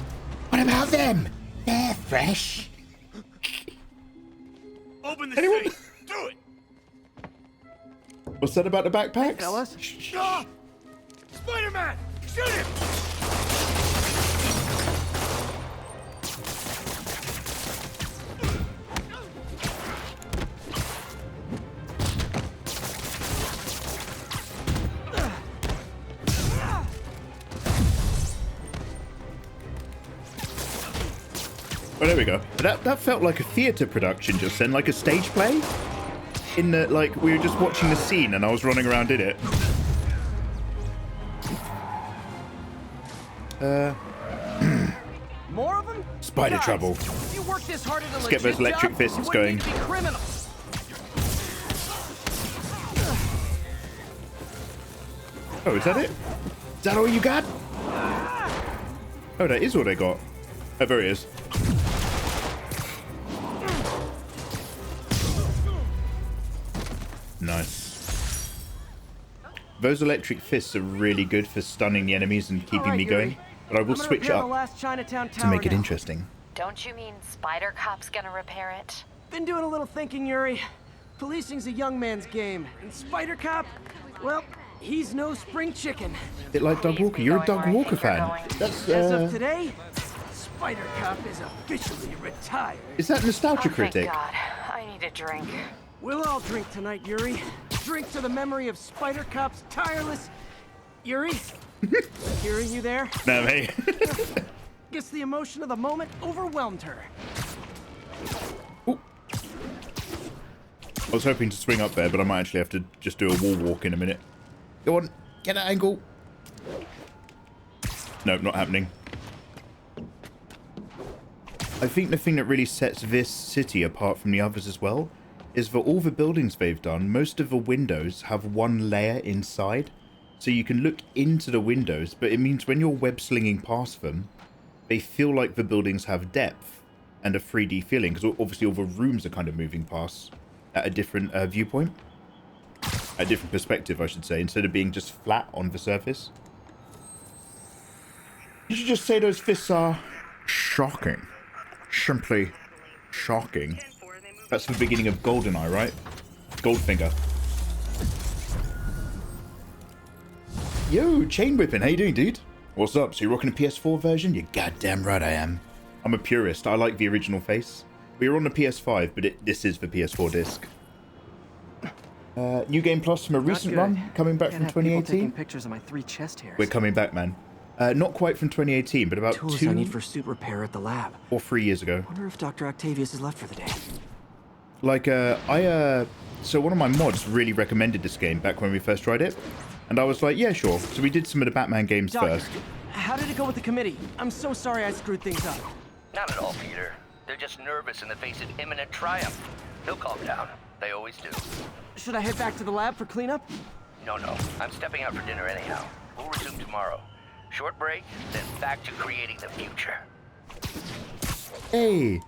What about them? They're fresh. Open the safe. Do it. What's that about the backpacks? Hey, fellas. Ah! Spider-Man! Shoot him! Oh, there we go. That felt like a theatre production just then, like a stage play. In the, like, we were just watching the scene and I was running around in it. More of them? Spider Guys, trouble. You work this hard at a Let's get those legit electric job, fists you wouldn't going. need to be criminals. Oh, is that it? Is that all you got? Oh, that is all they got. Oh, there it is. Nice. Those electric fists are really good for stunning the enemies and keeping me going. But I will switch it up to make it interesting. Don't you mean Spider Cop's gonna repair it? Been doing a little thinking, Yuri. Policing's a young man's game, and Spider Cop, well, he's no spring chicken. Bit like Doug Walker. You're a Doug Walker fan. That's As of today, Spider Cop is officially retired. Is that Nostalgia Critic? God, I need a drink. We'll all drink tonight, Yuri. Drink to the memory of Spider Cop's tireless... Yuri? Yuri, you there? No, mate. Guess the emotion of the moment overwhelmed her. Ooh. I was hoping to swing up there, but I might actually have to just do a wall walk in a minute. Go on, get that angle. Nope, not happening. I think the thing that really sets this city apart from the others as well is for all the buildings they've done, most of the windows have one layer inside. So you can look into the windows, but it means when you're web slinging past them, they feel like the buildings have depth and a 3D feeling, because obviously all the rooms are kind of moving past at a different viewpoint. A different perspective, I should say, instead of being just flat on the surface. You should just say those fists are shocking. Simply shocking. That's the beginning of GoldenEye, right? Goldfinger. Yo, Chain Whipping, how you doing, dude? What's up? So you're rocking a PS4 version? You're goddamn right I am. I'm a purist. I like the original face. We were on the PS5, but this is the PS4 disc. New Game Plus from a recent run, coming back from 2018. Taking pictures of my 3 chest hairs. We're coming back, man. Not quite from 2018, but about Tools 2 I need for suit repair at the lab. or 3 years ago. Wonder if Dr. Octavius is left for the day. Like, so one of my mods really recommended this game back when we first tried it. And I was like, yeah, sure. So we did some of the Batman games first. How did it go with the committee? I'm so sorry I screwed things up. Not at all, Peter. They're just nervous in the face of imminent triumph. They'll calm down. They always do. Should I head back to the lab for cleanup? No. I'm stepping out for dinner anyhow. We'll resume tomorrow. Short break, then back to creating the future. Hey,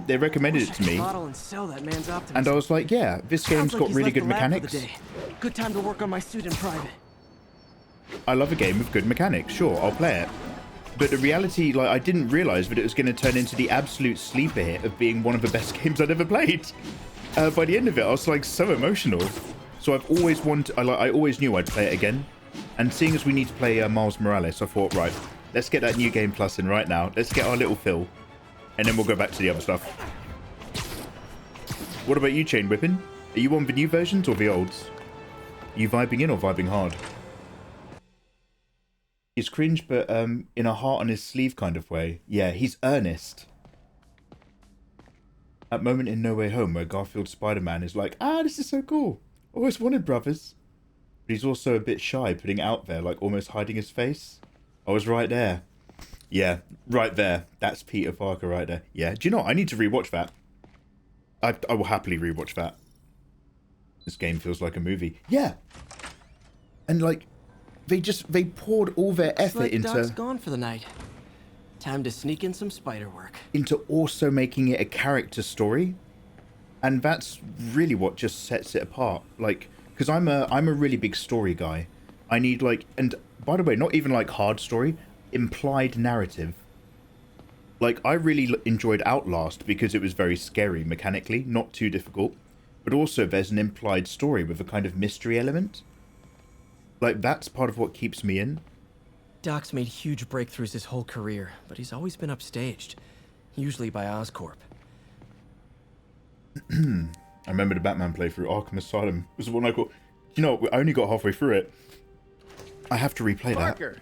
they recommended it to me, Bottle and sell that man's optimism. and I was like, yeah, this game's Sounds like got he's really left good the lab for mechanics. the day. Good time to work on my suit in private. I love a game with good mechanics. Sure, I'll play it. But the reality, like, I didn't realize that it was going to turn into the absolute sleeper hit of being one of the best games I'd ever played. By the end of it, I was like so emotional. So I've always wanted, I always knew I'd play it again. And seeing as we need to play Miles Morales, I thought, right, let's get that New Game Plus in right now. Let's get our little fill. And then we'll go back to the other stuff. What about you, Chain Whipping? Are you on the new versions or the olds? Are you vibing in or vibing hard? He's cringe, but in a heart on his sleeve kind of way. Yeah, he's earnest. That moment in No Way Home where Garfield's Spider-Man is like, this is so cool. Always wanted brothers. But he's also a bit shy, putting it out there, like almost hiding his face. I was right there. Yeah, right there. That's Peter Parker right there. Yeah, do you know what? I need to rewatch that. I will happily rewatch that. This game feels like a movie. Yeah. And like, they poured all their effort into... Doc's gone for the night. Time to sneak in some spider work. Into also making it a character story. And that's really what just sets it apart. Like, because I'm a really big story guy. I need like, and by the way, not even like hard story, implied narrative. Like, I really enjoyed Outlast because it was very scary mechanically, not too difficult. But also there's an implied story with a kind of mystery element. Like, that's part of what keeps me in. Doc's made huge breakthroughs his whole career, but he's always been upstaged. Usually by Oscorp. I remember the Batman playthrough, Arkham Asylum. Was the one I got... You know, I only got halfway through it. I have to replay Parker.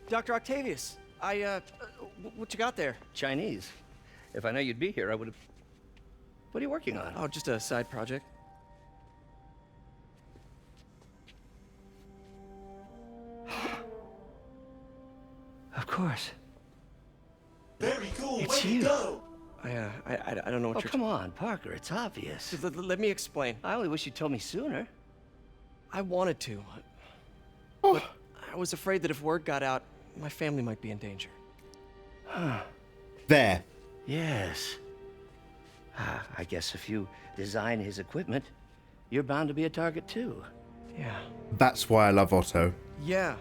Dr. Octavius. What you got there? Chinese. If I know you'd be here, I would have... What are you working on? Oh, just a side project. Of course. Very cool. It's Way you. to go. I don't know what Oh, you're... come on, Parker. It's obvious. Let me explain. I only wish you told me sooner. I wanted to. But I was afraid that if word got out, my family might be in danger. There. Yes. I guess if you design his equipment, you're bound to be a target too. Yeah. That's why I love Otto. Yeah.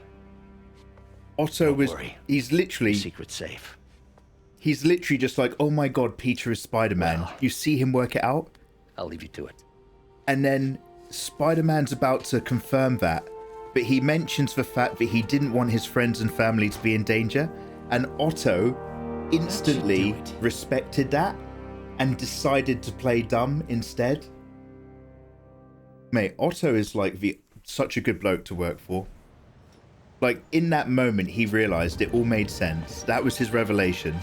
Otto Don't was... worry. He's literally... Secret safe. He's literally just like, oh my god, Peter is Spider-Man. Well, you see him work it out? I'll leave you to it. And then Spider-Man's about to confirm that, but he mentions the fact that he didn't want his friends and family to be in danger, and Otto instantly respected that and decided to play dumb instead. Mate, Otto is like such a good bloke to work for. Like, in that moment, he realized it all made sense. That was his revelation.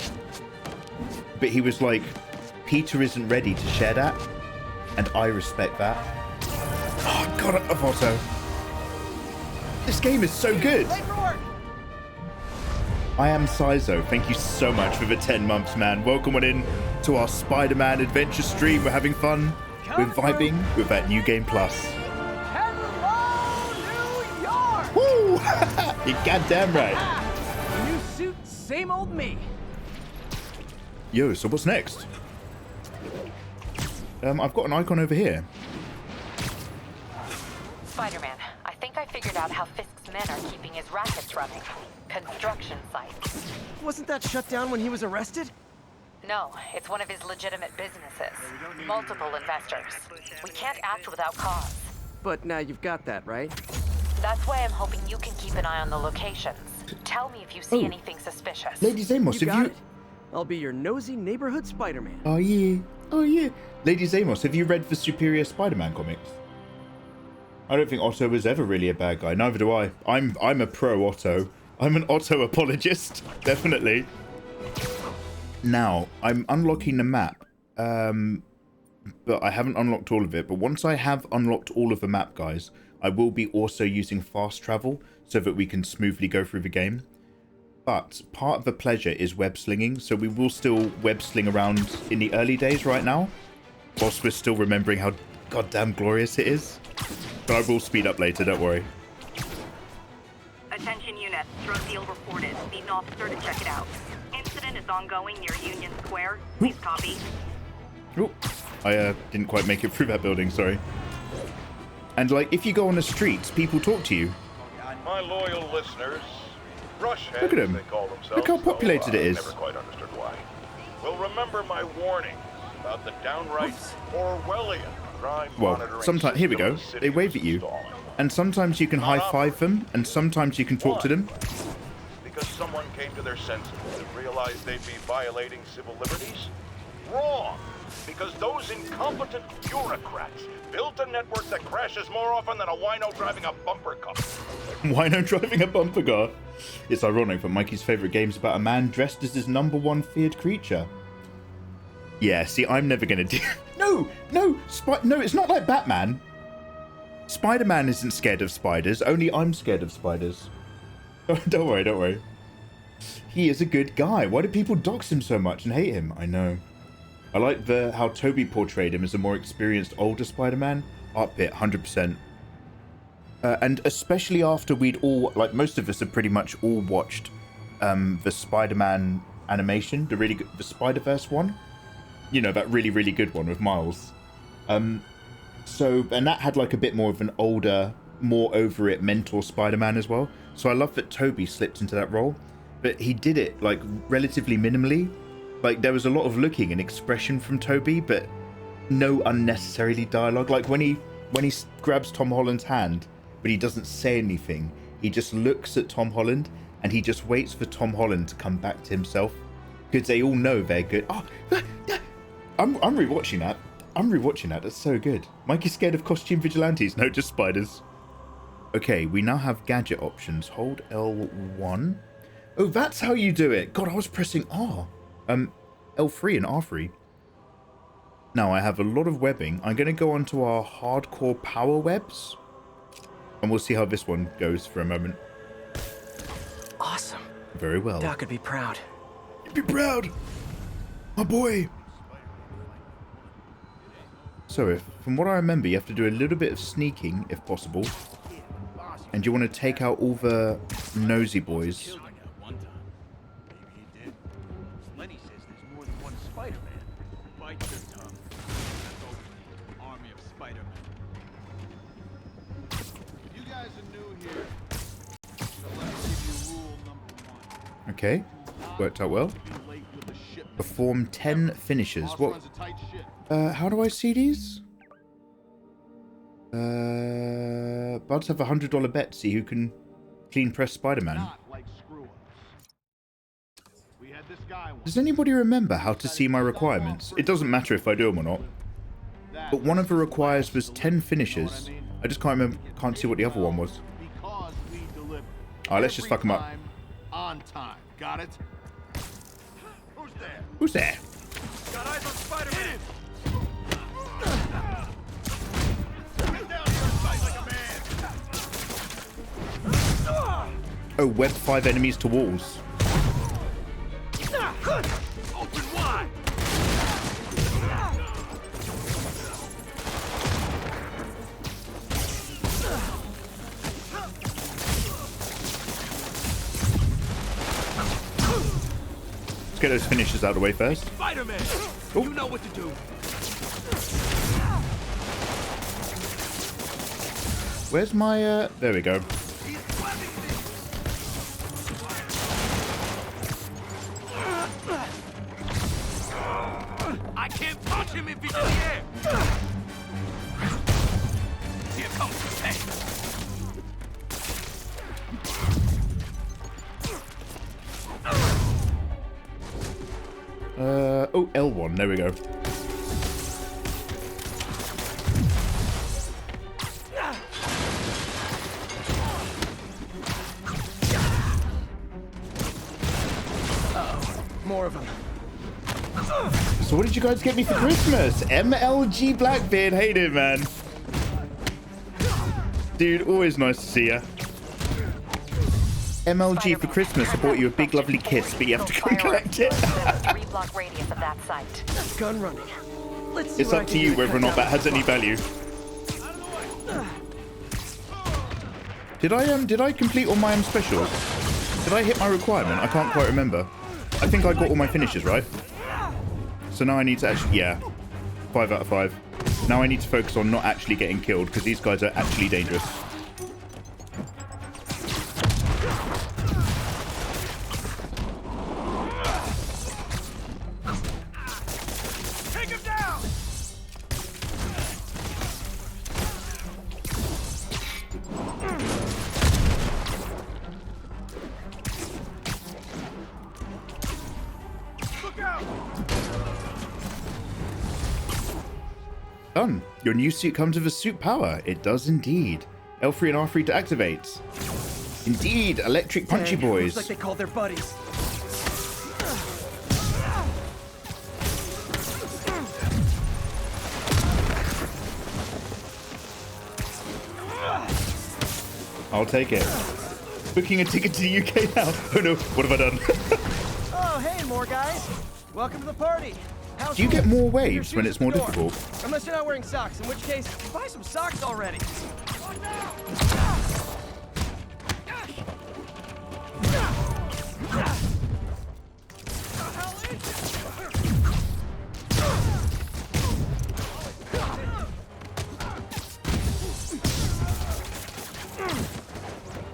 But he was like, Peter isn't ready to share that, and I respect that. Oh, God, I love Otto. This game is so good. I am Sizo. Thank you so much for the 10 months, man. Welcome on in to our Spider-Man adventure stream. We're having fun. We're vibing with that new game plus. Woo! You're goddamn right. New suit, same old me. Yo, so what's next? I've got an icon over here. Spider-Man, I think I figured out how Fisk's men are keeping his rackets running. Construction sites. Wasn't that shut down when he was arrested? No, it's one of his legitimate businesses. Multiple investors. We can't act without cause. But now you've got that, right? That's why I'm hoping you can keep an eye on the locations. Tell me if you see anything suspicious. Lady Zamos, Got it. I'll be your nosy neighborhood Spider-Man. Oh yeah. Oh yeah. Lady Zamos, have you read the Superior Spider-Man comics? I don't think Otto was ever really a bad guy. Neither do I. I'm a pro Otto. I'm an Otto apologist. Definitely. Now, I'm unlocking the map. But I haven't unlocked all of it. But once I have unlocked all of the map, guys, I will be also using fast travel so that we can smoothly go through the game. But part of the pleasure is web slinging, so we will still web sling around in the early days right now, whilst we're still remembering how goddamn glorious it is. But I will speed up later, don't worry. Attention units, drug deal reported. Need an officer to check it out. Incident is ongoing near Union Square. Please copy. Oh, I didn't quite make it through that building, sorry. And like, if you go on the streets, people talk to you. My loyal listeners, brushheads, Look at him. they call themselves. Look how populated it is. Never quite understood why. Will remember my warning about the downright Orwellian crime monitoring Well, sometimes, here we go. system the They city wave was at you. installing. And sometimes you can high-five them, and sometimes you can talk to them. Because someone came to their senses and realized they'd be violating civil liberties? Wrong! Because those incompetent bureaucrats built a network that crashes more often than a wino driving a bumper car. Wino driving a bumper car. It's ironic, but Mikey's favourite game's about a man dressed as his #1 feared creature. Yeah, see, I'm never gonna do... No! No! No, it's not like Batman. Spider-Man isn't scared of spiders, only I'm scared of spiders. Don't worry, don't worry. He is a good guy. Why do people dox him so much and hate him? I know. I like how Toby portrayed him as a more experienced, older Spider-Man. Up it, 100%. And especially after we'd all, like most of us have pretty much all watched the Spider-Man animation, the Spider-Verse one. You know, that really, really good one with Miles. And that had like a bit more of an older, more over it mentor Spider-Man as well. So I love that Toby slipped into that role, but he did it like relatively minimally. Like there was a lot of looking and expression from Toby, but no unnecessarily dialogue. Like when he grabs Tom Holland's hand, but he doesn't say anything. He just looks at Tom Holland and he just waits for Tom Holland to come back to himself, because they all know they're good. Oh, I'm rewatching that. That's so good. Mikey's scared of costume vigilantes, no, just spiders. Okay, we now have gadget options. Hold L1. Oh, that's how you do it. God, I was pressing R. L3 and R3. Now, I have a lot of webbing. I'm going to go on to our hardcore power webs. And we'll see how this one goes for a moment. Awesome. Very well. Doc would be proud. You'd be proud. My boy. So, from what I remember, you have to do a little bit of sneaking, if possible. And you want to take out all the nosy boys. Okay, worked out well. Perform 10 finishes. What? How do I see these? Buds have a $100 bet to see who can clean press Spider-Man. Does anybody remember how to see my requirements? It doesn't matter if I do them or not. But one of the requires was 10 finishes. I just can't remember, can't see what the other one was. Alright, let's just fuck them up. On time. Got it? Who's there? Who's there? Got eyes on Spider-Man. Get down here and fight like a man. Oh, web 5 enemies to walls. Open wide. Get those finishes out of the way first. Spider-Man, you know what to do. Where's my, there we go. I can't punch him if he's in the air. Here comes the tank. Oh, L1, there we go. More of them. So what did you guys get me for Christmas? MLG Blackbeard, hate it, man. Dude, always nice to see ya. MLG for Christmas, I bought you a big lovely kiss, but you have to come collect it. 3-block radius of that site. Gun running. Let's see It's what up I to can you do whether or cut not down that has any value. Did I complete all my specials? Did I hit my requirement? I can't quite remember. I think I got all my finishes, right? So now I need to actually, yeah, 5 out of 5. Now I need to focus on not actually getting killed because these guys are actually dangerous. Take him down. Look out. Done. Your new suit comes with a suit power. It does indeed. L3 and R3 to activate. Indeed, electric punchy boys. Looks like they called their buddies. I'll take it. Booking a ticket to the UK now. Oh no, what have I done? Oh, hey, more guys. Welcome to the party. How's Do you get more Your waves shoes when at it's the more door. difficult? Unless you're not wearing socks, in which case, buy some socks already.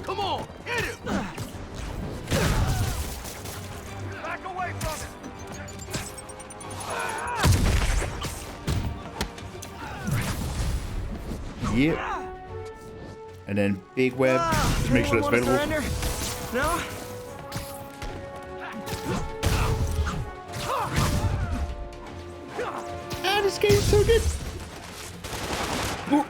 Come on, hit him. Back away from him. Yep. And then big web. Just make sure it's available. Surrender? No? Ah, this game's so good. Ooh.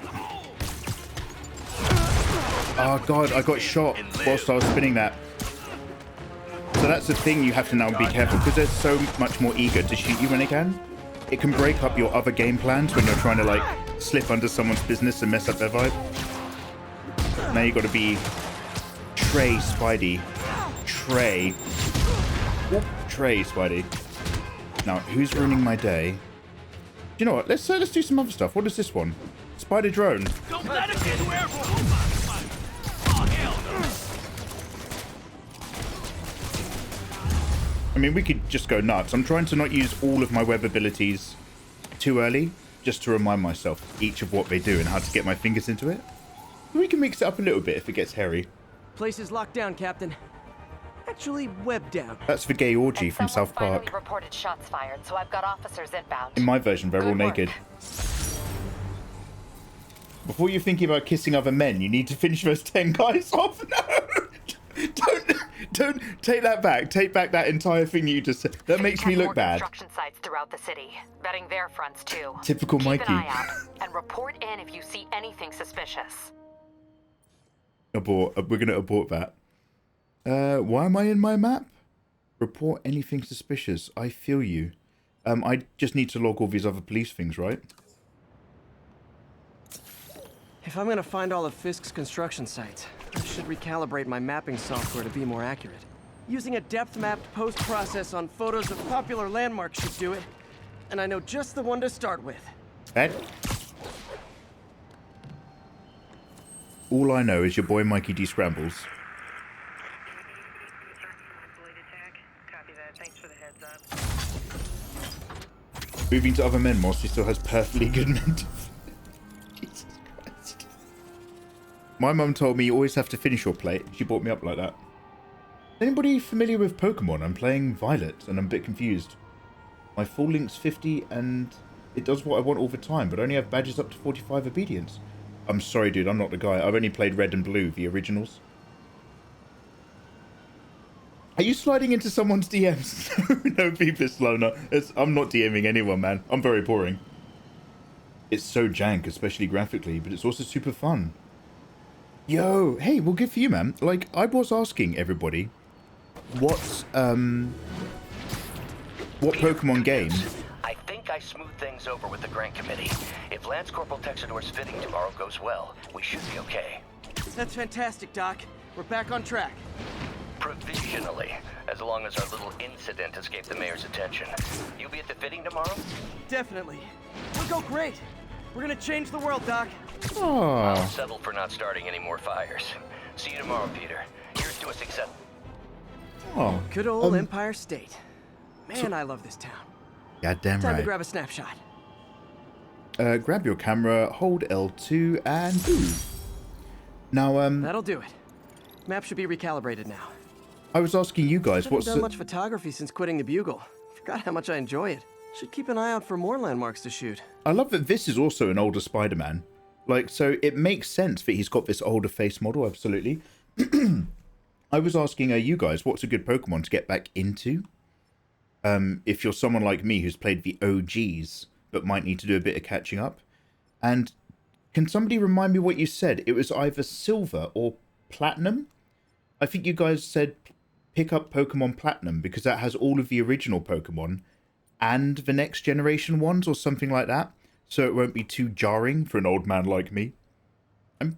Oh god, I got shot whilst I was spinning that. So So that's the thing, you have to now be careful, because they're so much more eager to shoot you when they can. It can break up your other game plans when you're trying to, like, slip under someone's business and mess up their vibe. Now you got to be Trey Spidey. Trey. Whoop, Trey Spidey. Now, who's ruining my day? You know what? Let's do some other stuff. What is this one? Spider drone. Don't let him get airborne. Oh, hell no. I mean, we could just go nuts. I'm trying to not use all of my web abilities too early, just to remind myself each of what they do and how to get my fingers into it. We can mix it up a little bit if it gets hairy. Place is locked down, Captain. Actually, web down. That's the gay orgy from South Park. Finally reported shots fired, so I've got officers inbound. In my version, they're all naked. Before you're thinking about kissing other men, you need to finish those 10 guys off. No! Don't take that back. Take back that entire thing you just said. That makes me look bad. Construction sites throughout the city, vetting their fronts too. Typical Mikey. Keep an eye out and report in if you see anything suspicious. Abort. We're gonna abort that. Why am I in my map? Report anything suspicious. I feel you. I just need to log all these other police things, right? If I'm gonna find all of Fisk's construction sites, I should recalibrate my mapping software to be more accurate. Using a depth-mapped post-process on photos of popular landmarks should do it. And I know just the one to start with. That? All I know is your boy Mikey D-Scrambles. Moving to other men whilst he still has perfectly good mental. Jesus Christ. My mum told me you always have to finish your plate. She brought me up like that. Anybody familiar with Pokemon? I'm playing Violet and I'm a bit confused. My full link's 50 and it does what I want all the time, but I only have badges up to 45 obedience. I'm sorry, dude, I'm not the guy. I've only played Red and Blue, the originals. Are you sliding into someone's DMs? No, Beepus Loner. I'm not DMing anyone, man. I'm very boring. It's so jank, especially graphically, but it's also super fun. Yo, hey, well, good for you, man. Like, I was asking everybody, what Pokemon game... I think I smoothed things over with the grant committee. If Lance Corporal Texador's fitting tomorrow goes well, we should be okay. That's fantastic, Doc. We're back on track. Provisionally, as long as our little incident escaped the mayor's attention. You'll be at the fitting tomorrow? Definitely. We'll go great. We're gonna change the world, Doc. I'll settle for not starting any more fires. See you tomorrow, Peter. Here's to a success. Oh, good old Empire State. Man, I love this town. Goddamn right. Time to grab a snapshot. Grab your camera, hold L2, and boom. Now, that'll do it. Map should be recalibrated now. I was asking you guys, Haven't done much photography since quitting the Bugle. Forgot how much I enjoy it. Should keep an eye out for more landmarks to shoot. I love that this is also an older Spider-Man. Like, so it makes sense that he's got this older face model, absolutely. I was asking you guys, what's a good Pokemon to get back into? If you're someone like me who's played the OGs, but might need to do a bit of catching up. And can somebody remind me what you said? It was either Silver or Platinum? I think you guys said pick up Pokemon Platinum because that has all of the original Pokemon and the next generation ones or something like that. So it won't be too jarring for an old man like me.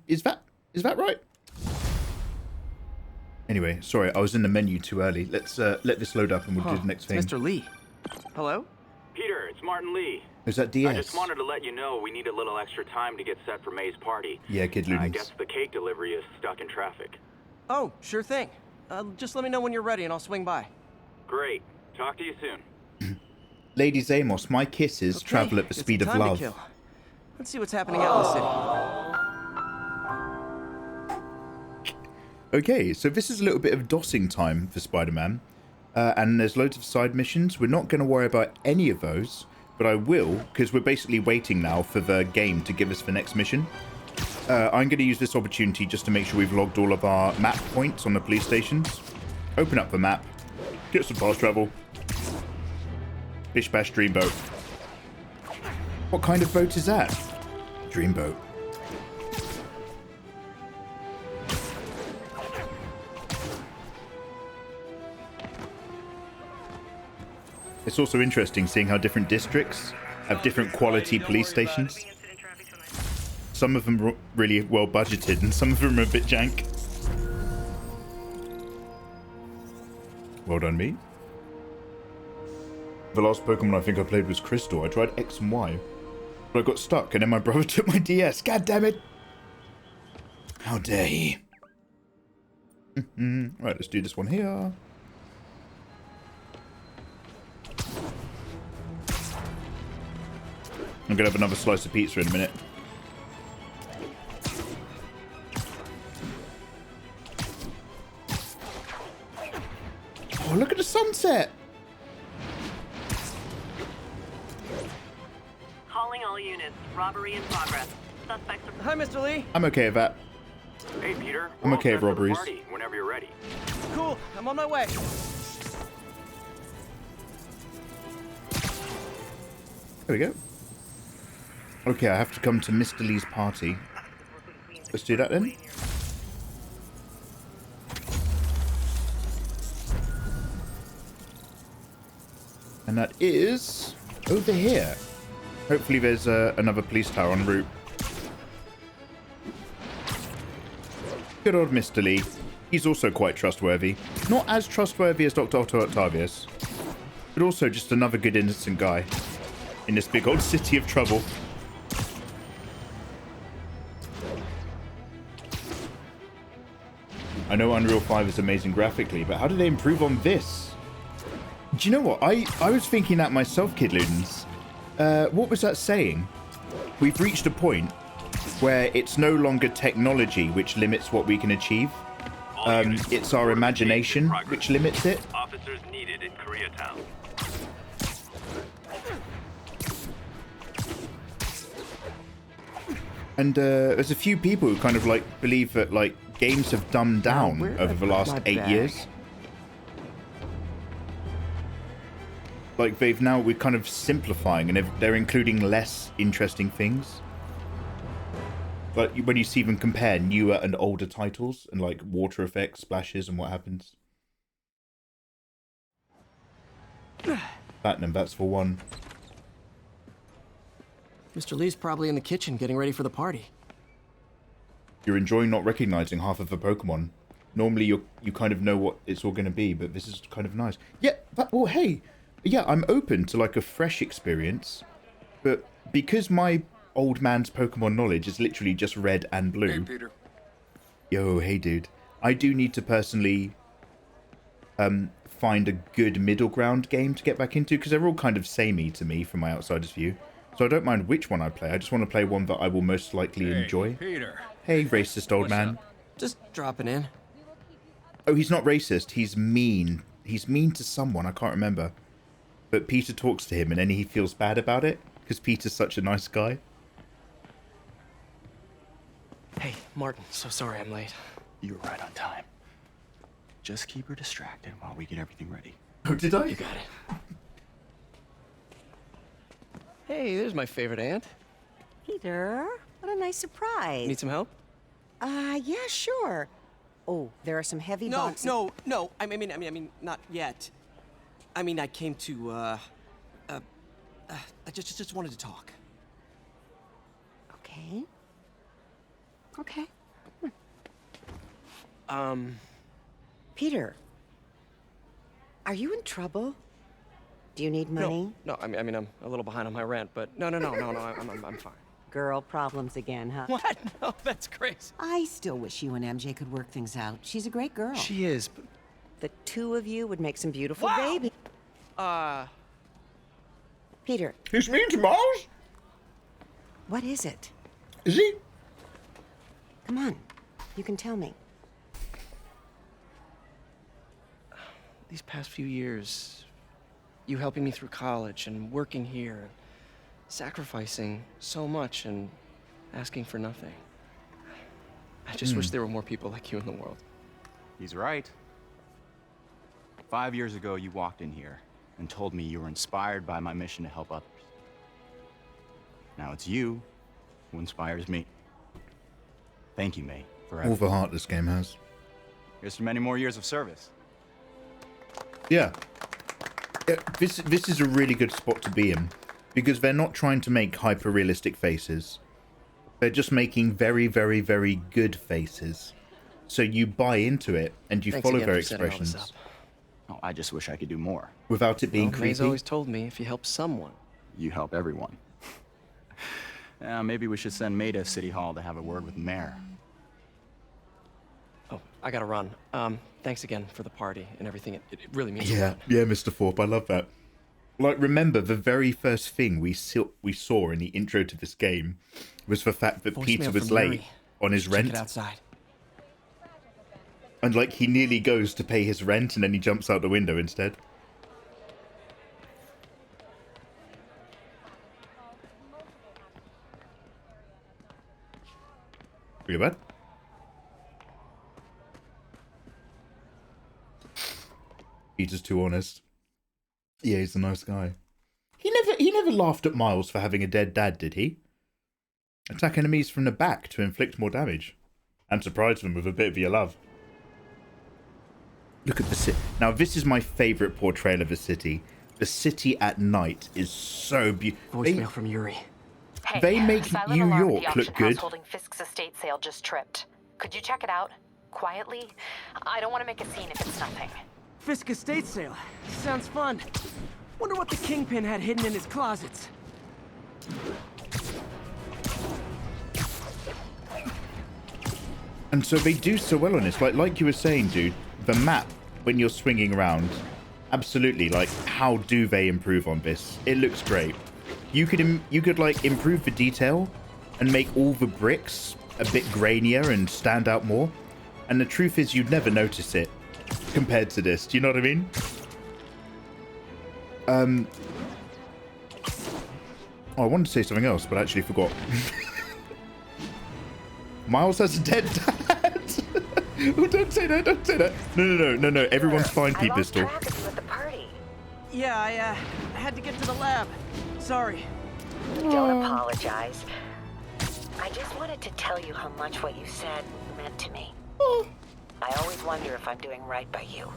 Is that right? Anyway, sorry, I was in the menu too early. Let's let this load up and we'll do the next thing. Mr. Lee. Hello? Peter, it's Martin Lee. Is that DS? I just wanted to let you know we need a little extra time to get set for May's party. Yeah, Kid Loonings. I guess the cake delivery is stuck in traffic. Oh, sure thing. Just let me know when you're ready and I'll swing by. Great. Talk to you soon. Lady Zamos, my kisses travel at the speed of love. Let's see what's happening out in the city. Okay, so this is a little bit of dossing time for Spider-Man. And there's loads of side missions. We're not going to worry about any of those, but I will, because we're basically waiting now for the game to give us the next mission. I'm going to use this opportunity just to make sure we've logged all of our map points on the police stations. Open up the map. Get some fast travel. Bish Bash Dreamboat. What kind of boat is that? Dreamboat. It's also interesting seeing how different districts have different quality police stations. Some of them are really well budgeted and some of them are a bit jank. Well done, me. The last Pokemon I think I played was Crystal. I tried X and Y, but I got stuck and then my brother took my DS. God damn it. How dare he. Right, let's do this one here. I'm gonna have another slice of pizza in a minute. Oh, look at the sunset! Calling all units. Robbery in progress. Suspects are... Hi, Mr. Lee. I'm okay with that. Hey, Peter. I'm okay with We're all set for the robberies. party whenever you're ready. Cool. I'm on my way. There we go. Okay, I have to come to Mr. Lee's party. Let's do that then. And that is over here. Hopefully there's another police tower en route. Good old Mr. Lee. He's also quite trustworthy. Not as trustworthy as Dr. Otto Octavius, but also just another good innocent guy in this big old city of trouble. I know Unreal 5 is amazing graphically, but how do they improve on this? Do you know what? I was thinking that myself, Kid Ludens. What was that saying? We've reached a point where it's no longer technology which limits what we can achieve. It's our imagination which limits it. Officers needed in Koreatown. And there's a few people who kind of like believe that like games have dumbed down over the last 8 years. Like we're kind of simplifying and they're including less interesting things. Like when you see them compare newer and older titles and like water effects, splashes and what happens. Platinum, that's for one. Mr. Lee's probably in the kitchen getting ready for the party. You're enjoying not recognizing half of the Pokemon. Normally you kind of know what it's all going to be, but this is kind of nice. Yeah, well, hey, yeah, I'm open to like a fresh experience, but because my old man's Pokemon knowledge is literally just red and blue. Hey, Peter. Yo, hey, dude. I do need to personally find a good middle ground game to get back into, because they're all kind of samey to me from my outsider's view. So I don't mind which one I play. I just want to play one that I will most likely enjoy. Peter. Hey, racist old man. Just dropping in. Oh, he's not racist. He's mean. He's mean to someone. I can't remember. But Peter talks to him and then he feels bad about it because Peter's such a nice guy. Hey, Martin. So sorry I'm late. You were right on time. Just keep her distracted while we get everything ready. Oh, did I? You got it. Hey, there's my favorite aunt. Peter, what a nice surprise. Need some help? Yeah, sure. Oh, there are some heavy boxes. No. I mean, not yet. I mean, I came to, I just wanted to talk. Okay. Okay. Peter, are you in trouble? Do you need money? No, I mean, I'm a little behind on my rent, but no, I'm fine. Girl problems again, huh? What? No, that's crazy. I still wish you and MJ could work things out. She's a great girl. She is, but... The two of you would make some beautiful babies. Peter. He's mean to Miles? What is it? Is he? Come on. You can tell me. These past few years, you helping me through college and working here, sacrificing so much and asking for nothing. I just wish there were more people like you in the world. He's right. 5 years ago, you walked in here and told me you were inspired by my mission to help others. Now it's you who inspires me. Thank you, May, for All the heart this game has. Here's to many more years of service. Yeah. This is a really good spot to be in, because they're not trying to make hyper-realistic faces. They're just making very, very, very good faces. So you buy into it, and you follow their expressions. Oh, I just wish I could do more. Without it being creepy. May's always told me if you help someone, you help everyone. Maybe we should send May to City Hall to have a word with the mayor. Oh, I gotta run. Thanks again for the party and everything. It really means a lot. Yeah, Mr. Thorpe, I love that. Like, remember, the very first thing we saw in the intro to this game was the fact that Peter was late Yuri. on his rent. Check it outside. And, like, he nearly goes to pay his rent, and then he jumps out the window instead. Pretty bad. Peter's too honest. Yeah, he's a nice guy. He never laughed at Miles for having a dead dad, did he? Attack enemies from the back to inflict more damage. And surprise them with a bit of your love. Look at the city. Now, this is my favourite portrayal of the city. The city at night is so beautiful. Voicemail from Yuri. Hey, They make silent New alarm at York the look auction house good. holding Fisk's estate sale just tripped. Could you check it out? Quietly? I don't want to make a scene if it's nothing. Fisk estate sale. Sounds fun. Wonder what the Kingpin had hidden in his closets. And so they do so well on this. Like you were saying, dude, the map, when you're swinging around, absolutely, like, how do they improve on this? It looks great. You could like, improve the detail and make all the bricks a bit grainier and stand out more. And the truth is, you'd never notice it compared to this. Do you know what I mean? Oh, I wanted to say something else, but I actually forgot. Miles has a dead dad. Oh, don't say that, don't say that. No. Everyone's fine, P-Pistol. Yeah, I had to get to the lab. Sorry. Don't apologize. I just wanted to tell you how much what you said meant to me. I always wonder if I'm doing right by you.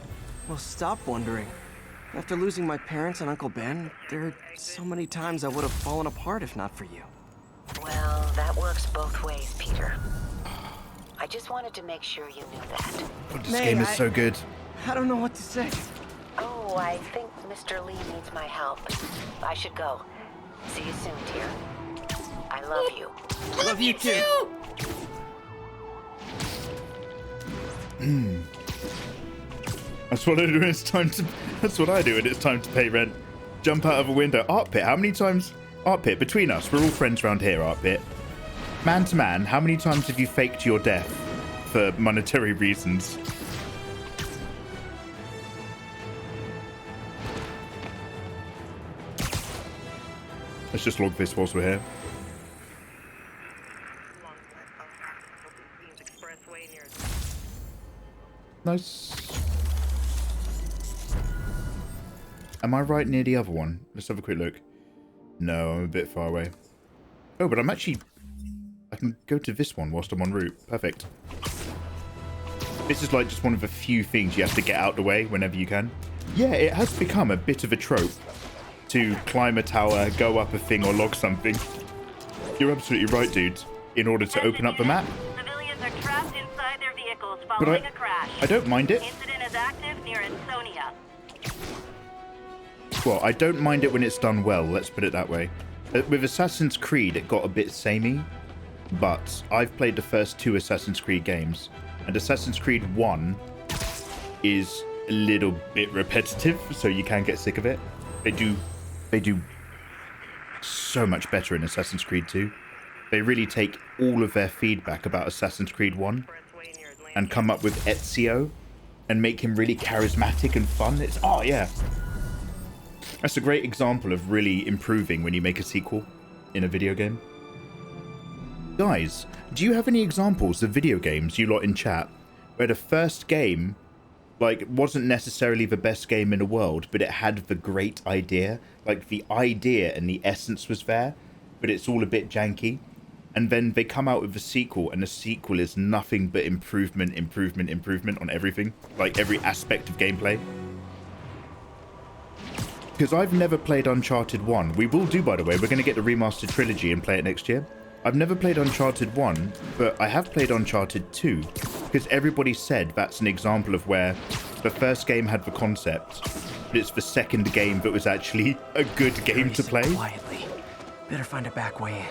Well, stop wondering. After losing my parents and Uncle Ben, there are so many times I would have fallen apart if not for you. Well, that works both ways, Peter. I just wanted to make sure you knew that. This game is so good. I don't know what to say. Oh, I think Mr. Lee needs my help. I should go. See you soon, dear. I love you. Love you too. That's what I do when it's time to. That's what I do when it's time to pay rent. Jump out of a window. Art Pit. How many times? Art Pit. Between us, we're all friends around here. Art Pit. Man to man, how many times have you faked your death for monetary reasons? Let's just log this whilst we're here. Nice. Am I right near the other one? Let's have a quick look. No, I'm a bit far away. Oh, but I'm actually... I can go to this one whilst I'm en route. Perfect. This is like just one of the few things you have to get out the way whenever you can. Yeah, it has become a bit of a trope to climb a tower, go up a thing, or log something. You're absolutely right, dude. In order to open up the map. Civilians are trapped inside their vehicles But following a crash. I don't mind it. Incident is active near Ansonia. Well, I don't mind it when it's done well, let's put it that way. With Assassin's Creed, it got a bit samey, but I've played the first 2 Assassin's Creed games, and Assassin's Creed 1 is a little bit repetitive, so you can get sick of it. They do so much better in Assassin's Creed 2. They really take all of their feedback about Assassin's Creed 1 and come up with Ezio and make him really charismatic and fun. It's, oh yeah. That's a great example of really improving when you make a sequel in a video game. Guys, do you have any examples of video games, you lot in chat, where the first game, like, wasn't necessarily the best game in the world, but it had the great idea? Like, the idea and the essence was there, but it's all a bit janky. And then they come out with a sequel, and the sequel is nothing but improvement on everything. Like, every aspect of gameplay. because I've never played Uncharted 1. We will do, by the way. We're going to get the remastered trilogy and play it next year. I've never played Uncharted 1, but I have played Uncharted 2, because everybody said that's an example of where the first game had the concept, but it's the second game that was actually a good game to play. Quietly. Better find a back way in.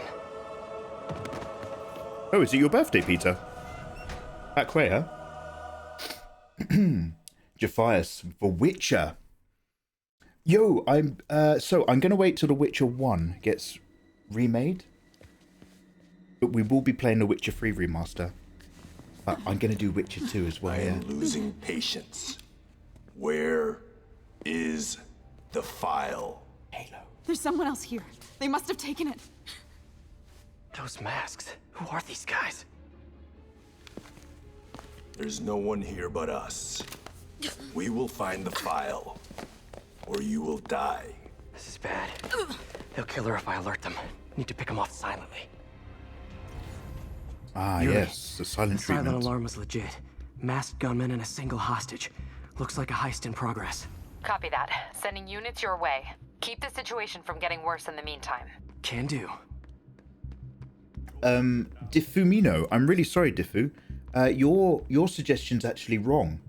Oh, is it your birthday, Peter? Back way, huh? Jephias, The Witcher. Yo, I'm gonna wait till The Witcher 1 gets remade. But we will be playing The Witcher 3 remaster. But I'm gonna do Witcher 2 as well, I am yeah. losing patience. Where is the file? Halo. There's someone else here. They must have taken it. Those masks. Who are these guys? There's no one here but us. We will find the file, or you will die. This is bad. They'll kill her if I alert them. Need to pick them off silently. Ah, Yuri, yes, the silent the treatment. silent alarm was legit. Masked gunmen and a single hostage. Looks like a heist in progress. Copy that. Sending units your way. Keep the situation from getting worse in the meantime. Can do. Diffumino, I'm really sorry, Diffu. Your suggestion's actually wrong.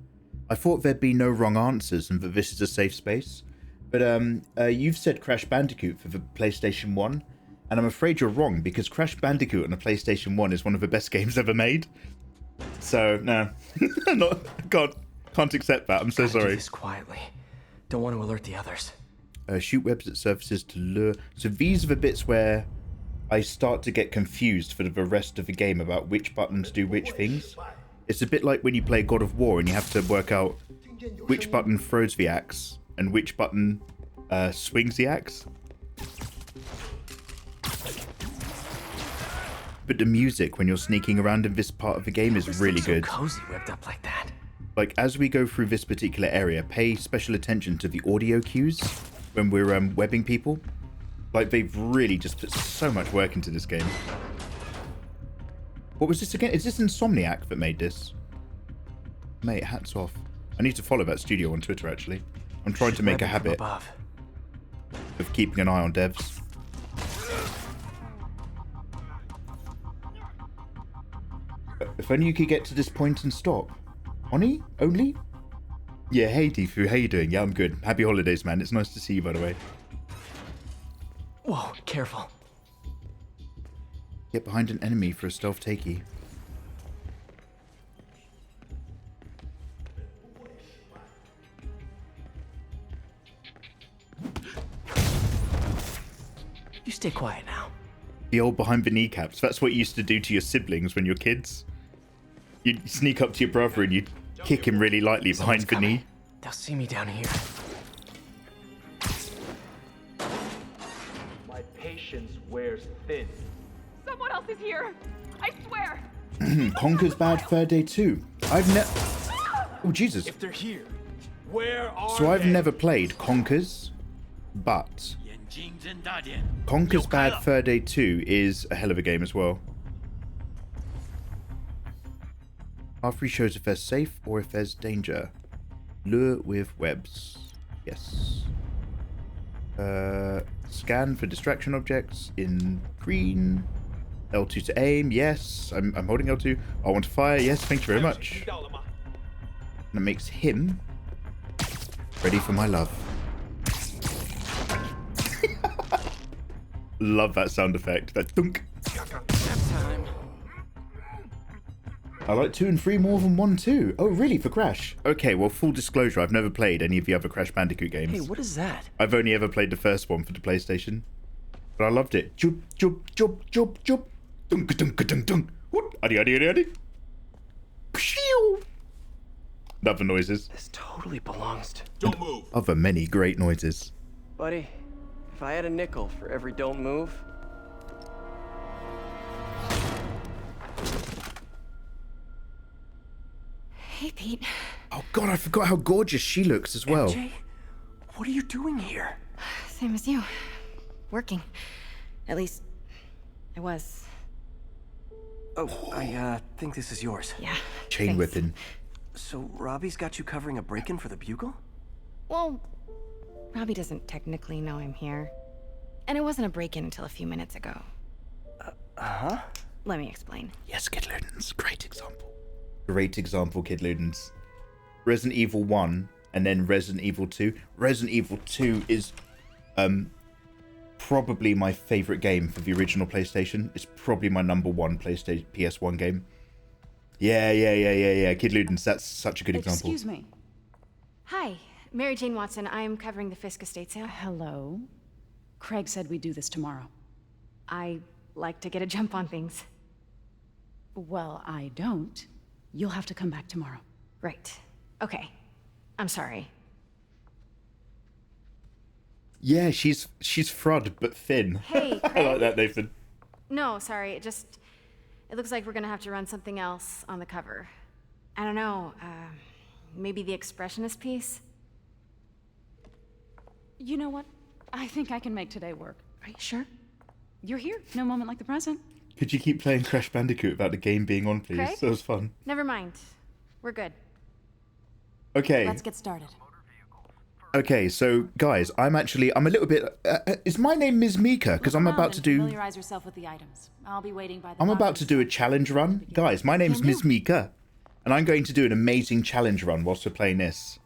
I thought there'd be no wrong answers and that this is a safe space. But you've said Crash Bandicoot for the PlayStation 1, and I'm afraid you're wrong, because Crash Bandicoot on the PlayStation 1 is one of the best games ever made. So, no. Can't accept that. I'm so sorry. Do this quietly. Don't want to alert the others. Shoot webs at surfaces to lure. So these are the bits where I start to get confused for the rest of the game about which buttons do which things. It's a bit like when you play God of War and you have to work out which button throws the axe and which button swings the axe. But the music when you're sneaking around in this part of the game is really good. Cozy whipped up like that. Like, as we go through this particular area, pay special attention to the audio cues when we're webbing people. Like, they've really just put so much work into this game. What was this again? Is this Insomniac that made this? Mate, hats off. I need to follow that studio on Twitter, actually. I'm trying to make a habit of keeping an eye on devs. If only you could get to this point and stop. Oni? Only? Yeah, hey Difu, how you doing? Yeah, I'm good. Happy holidays, man. It's nice to see you, by the way. Whoa, careful. Get behind an enemy for a stealth takey. You stay quiet now. The old behind the kneecaps. That's what you used to do to your siblings when you're kids. You'd sneak up to your brother and you'd kick him really lightly behind the knee. They'll see me down here. My patience wears thin. Someone else is here. I swear. Conker's Bad Fur Day 2. I've never... Oh, Jesus. If they're here, where are So I've they? never played Conker's, but Conker's Bad Fur Day 2 is a hell of a game as well. R3 shows if there's safe or if there's danger. Lure with webs. Yes. Scan for distraction objects in green. L2 to aim. Yes. I'm holding L2. I want to fire. Yes. Thank you very much. And that makes him ready for my love. Love that sound effect. That dunk. Time. I like 2 and 3 more than 1 too. Oh, really? For Crash? Okay, well, full disclosure, I've never played any of the other Crash Bandicoot games. Hey, what is that? I've only ever played the first one for the PlayStation. But I loved it. Jup, jup, jup, jup, jup. Dunk, dunk, dunk, dunk. What? Addy, addy, addy, addy. Pshew. Other noises. This totally belongs to... Don't move. Other many great noises. Buddy, if I had a nickel for every don't move... Hey, Pete. Oh god, I forgot how gorgeous she looks as well. MJ, what are you doing here? Same as you. Working. At least, I was. Oh, I think this is yours. Yeah. Chain whipping. So Robbie's got you covering a break-in for the Bugle? Well, Robbie doesn't technically know I'm here. And it wasn't a break-in until a few minutes ago. Huh? Let me explain. Yes, Kid Ludens. Great example. Great example, Kid Ludens. Resident Evil 1 and then Resident Evil 2. Resident Evil 2 is probably my favorite game for the original PlayStation. It's probably my number one PlayStation PS1 game. Yeah. Kid Ludens, that's such a good example. Excuse me. Hi, Mary Jane Watson. I'm covering the Fisk estate sale. Hello. Craig said we'd do this tomorrow. I like to get a jump on things. Well, I don't. You'll have to come back tomorrow. Right. Okay. I'm sorry. Yeah, she's Frud, but thin. Hey, I like that, Nathan. No, sorry. It looks like we're gonna have to run something else on the cover. I don't know. Maybe the expressionist piece? You know what? I think I can make today work. Are you sure? You're here. No moment like the present. Could you keep playing Crash Bandicoot without the game being on, please? Craig? That was fun. Never mind. We're good. Okay. Let's get started. Okay, so guys, I'm a little bit. Is my name Ms. Mika? Because I'm about to do. Familiarize yourself with the items. I'll be waiting by the. I'm about to do a challenge run, guys. My name's Ms. Mika, and I'm going to do an amazing challenge run whilst we're playing this.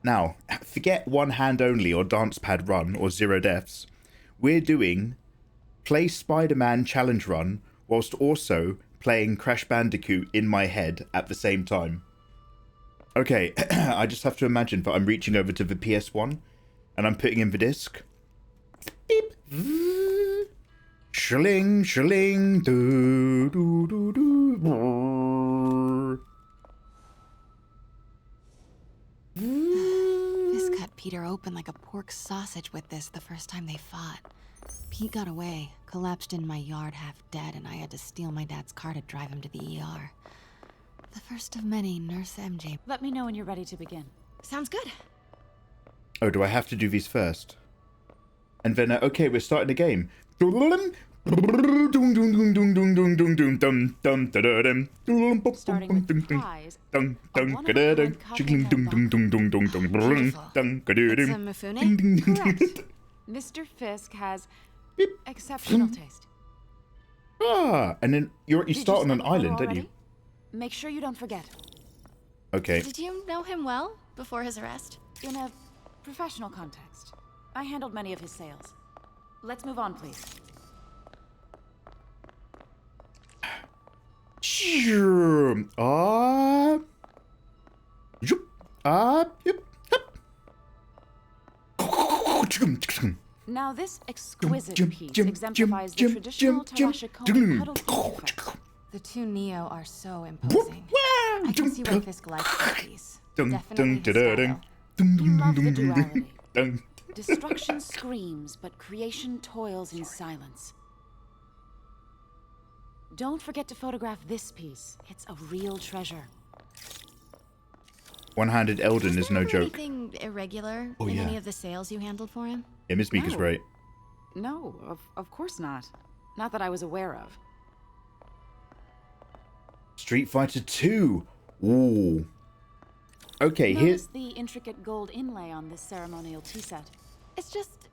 Now, forget one hand only or dance pad run or 0 deaths. We're doing play Spider-Man challenge run whilst also playing Crash Bandicoot in my head at the same time. Okay, I just have to imagine that I'm reaching over to the PS1 and I'm putting in the disc. Beep. Shilling, shilling, do, do, do, do. Fisk cut Peter open like a pork sausage with this the first time they fought. Pete got away, collapsed in my yard half dead, and I had to steal my dad's car to drive him to the ER. The first of many, Nurse MJ. Let me know when you're ready to begin. Sounds good. Oh, do I have to do these first? And then, okay, we're starting the game. Starting with the prize. Correct. Mr. Fisk has exceptional taste. Ah, and then you start on an island, don't you? Make sure you don't forget. Okay. Did you know him well before his arrest? In a professional context, I handled many of his sales. Let's move on, please. Now this exquisite piece exemplifies the traditional Tarashikomi cuddle effect. The two Neo are so imposing. I can see why Fisk likes this piece. Definitely his style. You love the duality. Destruction screams, but creation toils in silence. Don't forget to photograph this piece. It's a real treasure. One-handed Elden is no joke. Anything irregular in any of the sales you handled for him? Yeah, Miss Mika's great. No, of course not. Not that I was aware of. Street Fighter 2. Ooh. Okay, here's the intricate gold inlay on this ceremonial tea set. It's just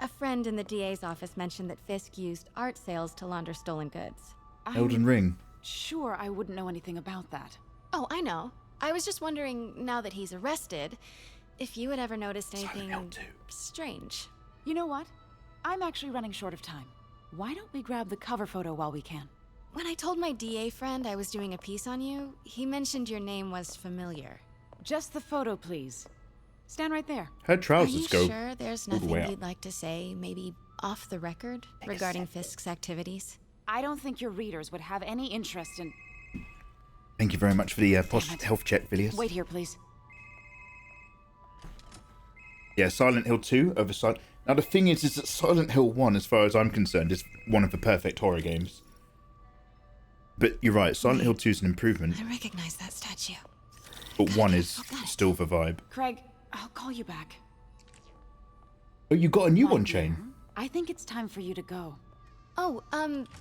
a friend in the DA's office mentioned that Fisk used art sales to launder stolen goods. Elden Ring. Sure, I wouldn't know anything about that. Oh, I know. I was just wondering, now that he's arrested, if you had ever noticed anything strange. You know what? I'm actually running short of time. Why don't we grab the cover photo while we can? When I told my DA friend I was doing a piece on you, he mentioned your name was familiar. Just the photo, please. Stand right there. Her trousers go. Are you sure there's nothing you'd like to say, maybe off the record, regarding Fisk's activities? I don't think your readers would have any interest in... Thank you very much for the health check, Villiers. Wait here, please. Yeah, Silent Hill 2 over Silent... Now, the thing is that Silent Hill 1, as far as I'm concerned, is one of the perfect horror games. But you're right, Silent Hill 2 is an improvement. I recognize that statue. But 1 is still the vibe. Craig, I'll call you back. Oh, you got a new one, Chain? I think it's time for you to go. Oh,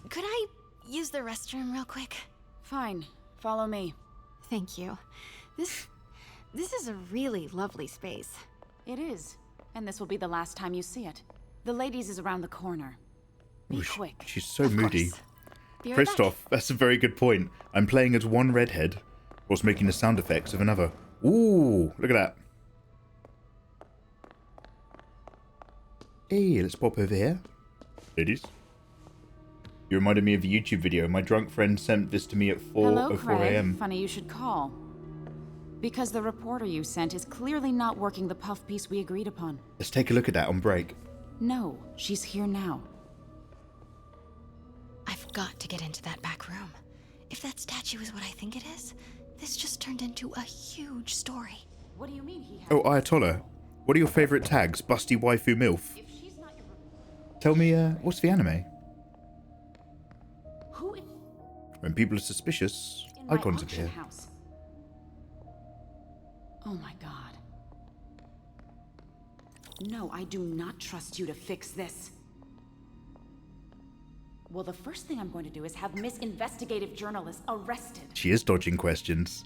could I use the restroom real quick? Fine. Follow me. Thank you. This is a really lovely space. It is. And this will be the last time you see it. The ladies is around the corner. Be quick. She's so moody. Be right back. Christoph, that's a very good point. I'm playing as one redhead whilst making the sound effects of another. Ooh, look at that. Hey, let's pop over here. Ladies. You reminded me of a YouTube video. My drunk friend sent this to me at 4:04 a.m. Funny you should call. Because the reporter you sent is clearly not working the puff piece we agreed upon. Let's take a look at that on break. No, she's here now. I've got to get into that back room. If that statue is what I think it is, this just turned into a huge story. What do you mean he has... Oh, Ayatollah. What are your favourite tags? Busty, waifu, milf. Tell me, what's the anime? Who is... When people are suspicious, icons appear. House. Oh my god. No, I do not trust you to fix this. Well, the first thing I'm going to do is have Miss Investigative Journalist arrested. She is dodging questions.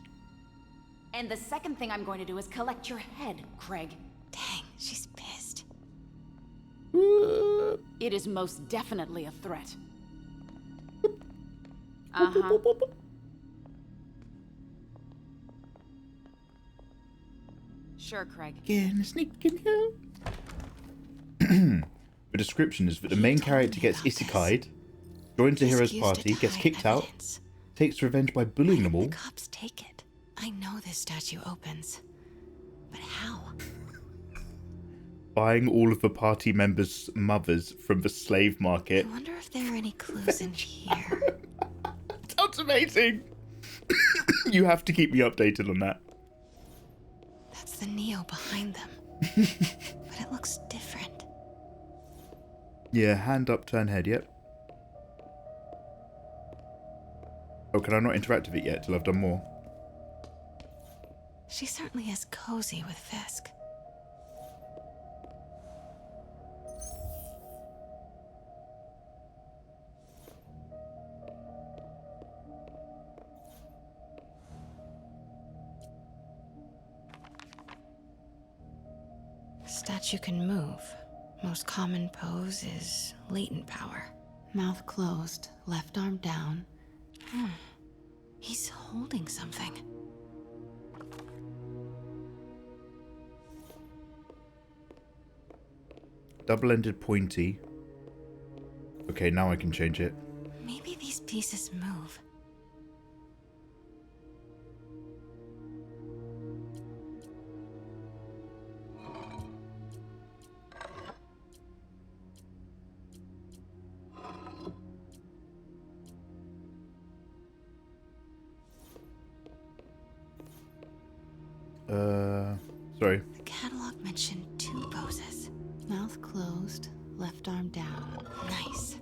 And the second thing I'm going to do is collect your head, Craig. Dang, she's pissed. It is most definitely a threat. Uh-huh. Sure, Craig. Again, sneaking out. The description is that the main character gets isekai'd, joins the hero's party, gets kicked out, takes revenge by bullying them all. The cops take it. I know this statue opens. But how? Buying all of the party members' mothers from the slave market. I wonder if there are any clues in here. Sounds amazing. You have to keep me updated on that. That's the Neo behind them. But it looks different. Yeah, hand up, turn head, yep. Oh, can I not interact with it yet till I've done more? She certainly is cozy with Fisk. Statue can move. Most common pose is latent power. Mouth closed, left arm down. He's holding something. Double-ended pointy. Okay, now I can change it. Maybe these pieces move. Sorry. The catalog mentioned 2 poses. Mouth closed, left arm down. Nice.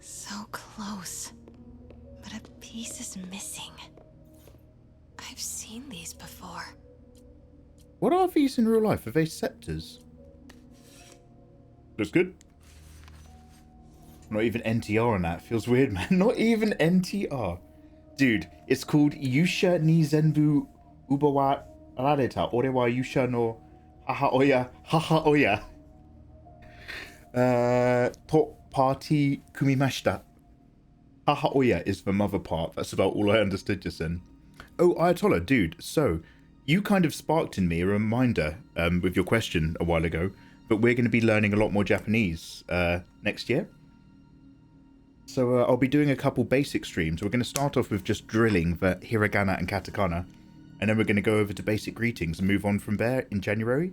So close. But a piece is missing. I've seen these before. What are these in real life? Are they scepters? Looks good. Not even NTR on that. Feels weird, man. Not even NTR. Dude, it's called Yusha ni Zenbu Ubawa Rareta. Ore wa Yusha no Haha Oya. To party kumimashita. Haha Oya is the mother part. That's about all I understood just then. Oh, Ayatollah, dude. So, you kind of sparked in me a reminder with your question a while ago, but we're going to be learning a lot more Japanese next year. So I'll be doing a couple basic streams. We're going to start off with just drilling the hiragana and katakana, and then we're going to go over to basic greetings and move on from there in January.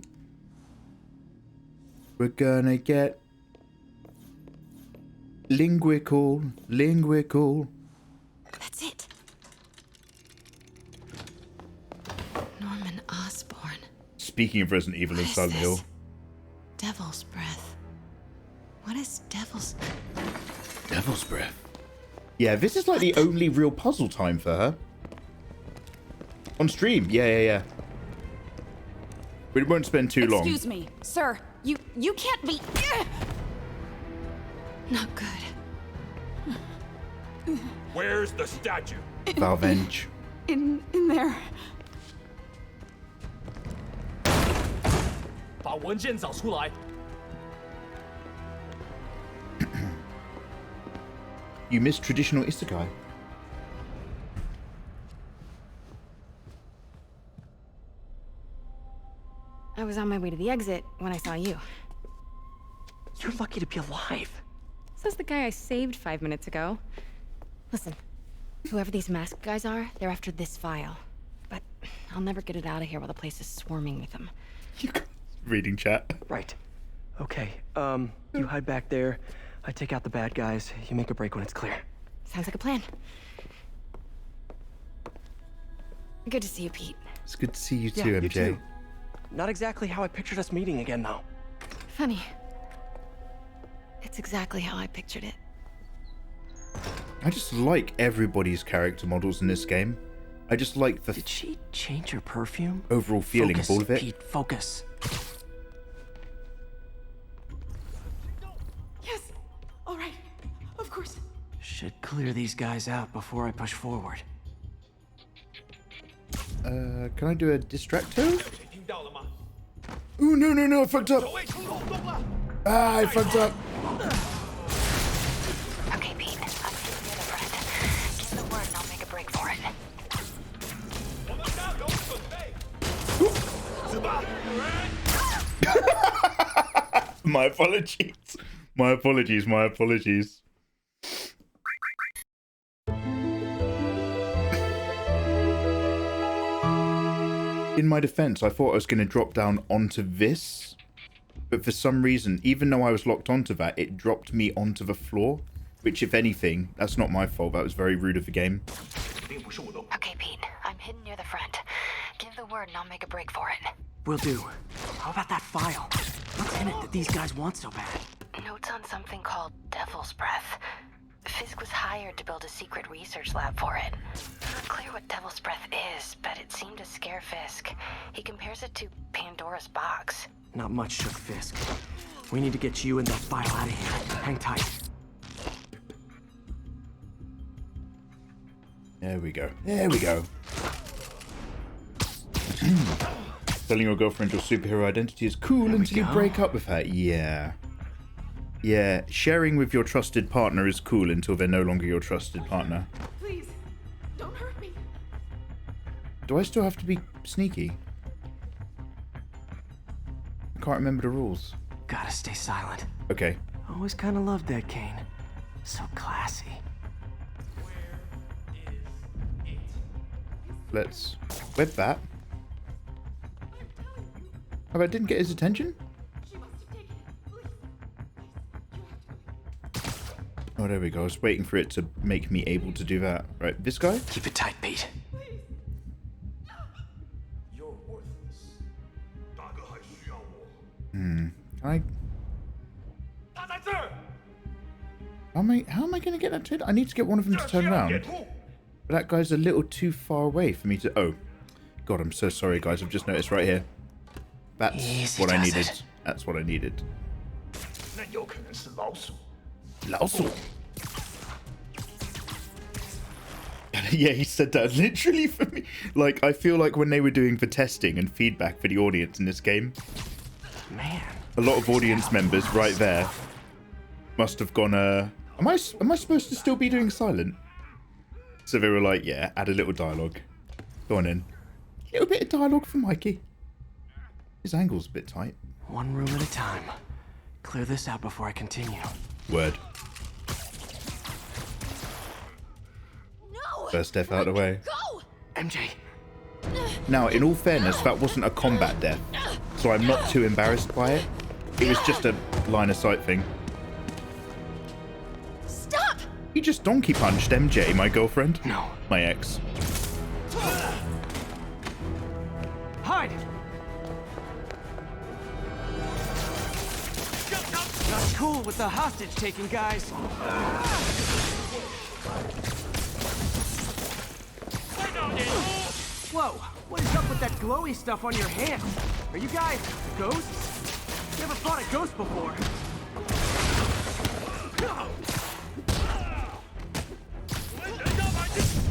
We're going to get linguical. That's it. Norman Osborn. Speaking of Resident Evil and Silent Hill. Devil's breath. What is devil's... Devil's breath? Yeah, this is like the only real puzzle time for her. On stream, yeah. We won't spend too long. Excuse me, sir. You can't be... Not good. Where's the statue? Valvenge. In there. 把文件找出来。 You miss traditional isekai. I was on my way to the exit when I saw you. You're lucky to be alive. Says the guy I saved 5 minutes ago. Listen, whoever these masked guys are, they're after this file. But I'll never get it out of here while the place is swarming with them. Reading chat. Right. Okay, you hide back there. I take out the bad guys. You make a break when it's clear. Sounds like a plan. Good to see you, Pete. It's good to see you too, Yeah, MJ. you too. Not exactly how I pictured us meeting again, though. Funny. It's exactly how I pictured it. I just like everybody's character models in this game. I just like the... Did she change her perfume? Overall feeling focus, of all of it. Pete, focus. Yes. All right. Of course. Should clear these guys out before I push forward. Can I do a distracto? Ooh, no, I fucked up. Ah, I fucked up. Okay, Pete, I'm still the other friend. Give the word and I'll make a break for it. My apologies. My apologies. In my defense, I thought I was going to drop down onto this, but for some reason, even though I was locked onto that, it dropped me onto the floor, which, if anything, that's not my fault. That was very rude of the game. Okay, Pete, I'm hidden near the front. Give the word and I'll make a break for it. Will do. How about that file? What's in it that these guys want so bad? Notes on something called Devil's Breath. Fisk was hired to build a secret research lab for it. Not clear what Devil's Breath is, but it seemed to scare Fisk. He compares it to Pandora's box. Not much shook Fisk. We need to get you and that file out of here. Hang tight. There we go. Telling your girlfriend your superhero identity is cool until you break up with her. Yeah, sharing with your trusted partner is cool until they're no longer your trusted partner. Please, don't hurt me. Do I still have to be sneaky? I can't remember the rules. Gotta stay silent. Okay. Always kind of loved that Kane. So classy. Let's web that. Oh, I didn't get his attention? Oh, there we go. I was waiting for it to make me able to do that. Right, this guy? Keep it tight, Pete. Can I... How am I going to get that to... I need to get one of them to turn around. But that guy's a little too far away for me to... Oh. God, I'm so sorry, guys. I've just noticed right here. That's what I needed. That's what I needed. Laosu. Yeah, he said that literally for me. Like, I feel like when they were doing the testing and feedback for the audience in this game, man, a lot of audience members right there must have gone, am I supposed to still be doing silent? So they were like, yeah, add a little dialogue. Go on in. A little bit of dialogue for Mikey. His angle's a bit tight. One room at a time. Clear this out before I continue. Word. No! First death out of the way. Go! MJ. Now, in all fairness, that wasn't a combat death, so I'm not too embarrassed by it. It was just a line of sight thing. Stop! He just donkey punched MJ, my girlfriend. No. My ex. Hide! Not cool with the hostage taking, guys. Whoa, what is up with that glowy stuff on your hands? Are you guys ghosts? Never fought a ghost before.